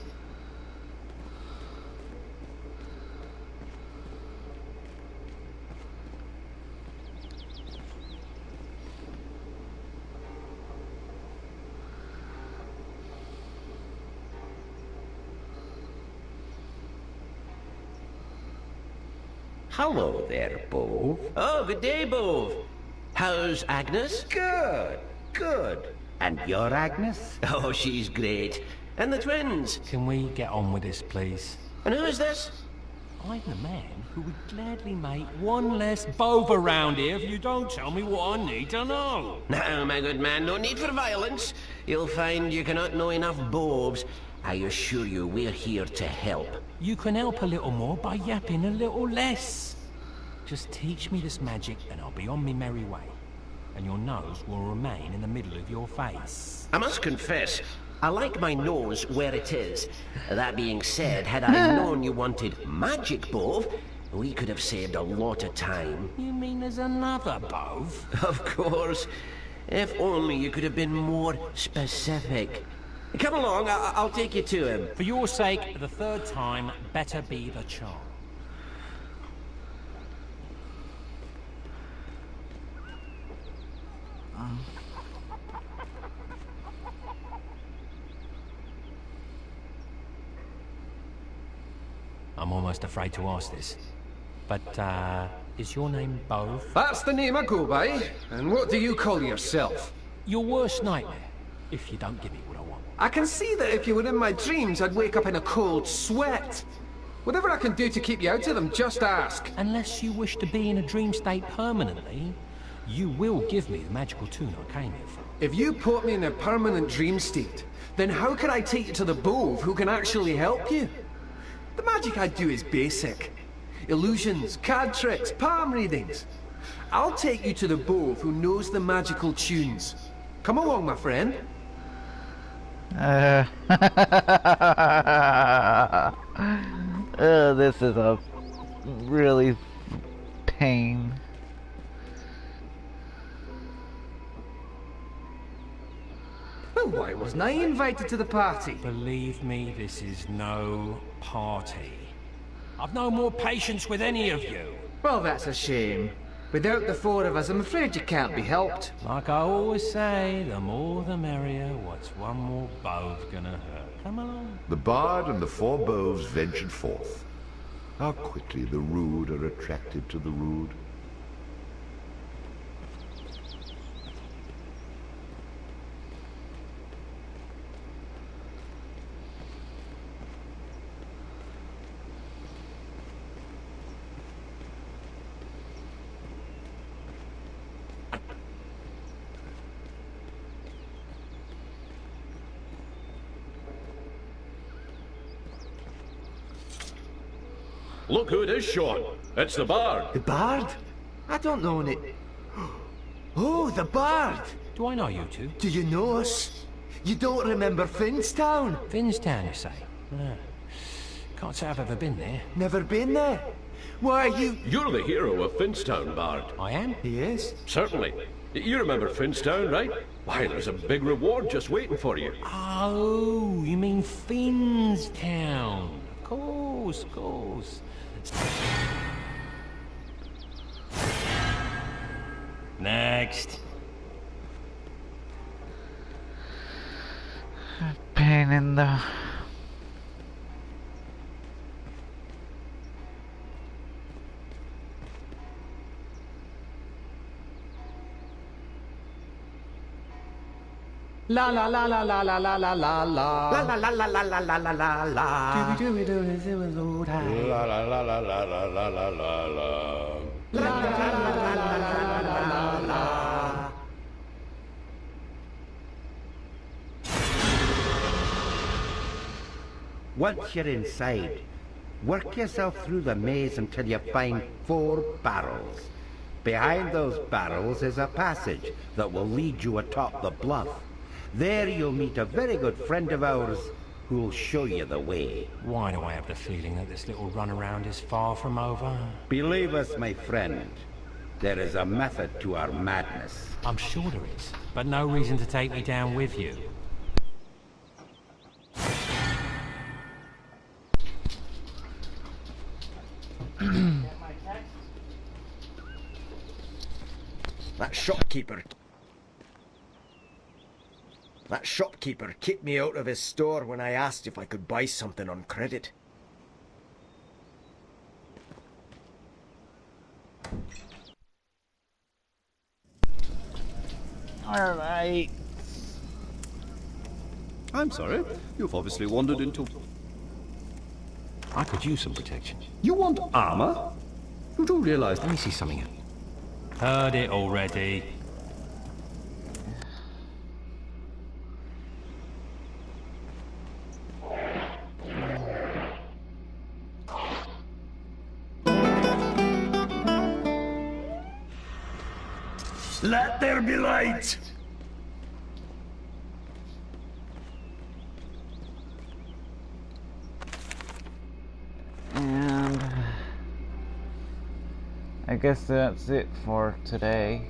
Hello there, Bove. Oh, good day, Bove. How's Agnes? Good, good. And your Agnes? Oh, she's great. And the twins? Can we get on with this, please? And who is this? I'm the man who would gladly make one less Bove around here if you don't tell me what I need to know. Now, my good man, no need for violence. You'll find you cannot know enough Boves. I assure you, we're here to help. You can help a little more by yapping a little less. Just teach me this magic and I'll be on me merry way. And your nose will remain in the middle of your face. I must confess, I like my nose where it is. That being said, had I known you wanted magic, Bove, we could have saved a lot of time. You mean there's another Bove? Of course. If only you could have been more specific. Come along, I'll take you to him. For your sake, the third time better be the charm. I'm almost afraid to ask this, but, is your name Bove? That's the name I go by. And what do you call yourself? Your worst nightmare, if you don't give me what I want. I can see that if you were in my dreams, I'd wake up in a cold sweat. Whatever I can do to keep you out of them, just ask. Unless you wish to be in a dream state permanently, you will give me the magical tune I came here for. If you put me in a permanent dream state, then how could I take you to the Bove who can actually help you? The magic I do is basic. Illusions, card tricks, palm readings. I'll take you to the Bove who knows the magical tunes. Come along, my friend. This is a really pain. Well, why wasn't I invited to the party? Believe me, this is no party. I've no more patience with any of you. Well, that's a shame. Without the four of us, I'm afraid you can't be helped. Like I always say, the more the merrier. What's one more Bove gonna hurt? Come along. The bard and the four Boves ventured forth. How quickly the rude are attracted to the rude. Look who it is, Sean. It's the Bard. The Bard? I don't know it. Oh, the Bard! Do I know you two? Do you know us? You don't remember Finstown? Finstown, you say? Can't say I've ever been there. Never been there? Why, You're the hero of Finstown, Bard. I am? He is? Certainly. You remember Finstown, right? Why, there's a big reward just waiting for you. Oh, you mean Finstown. Of course, of course. Next. Pain in the La la la la la la la la la la. La la la la la la la la la la. La la la la la la la la la la. La la la la la la la la. Once you're inside, work yourself through the maze until you find 4 barrels. Behind those barrels is a passage that will lead you atop the bluff. There you'll meet a very good friend of ours who'll show you the way. Why do I have the feeling that this little runaround is far from over? Believe us, my friend, there is a method to our madness. I'm sure there is, but no reason to take me down with you. That shopkeeper kicked me out of his store when I asked if I could buy something on credit. Alright. I'm sorry. You've obviously wandered into... I could use some protection. You want armor? You do realize... Let me see something. Heard it already. Let there be light! And I guess that's it for today.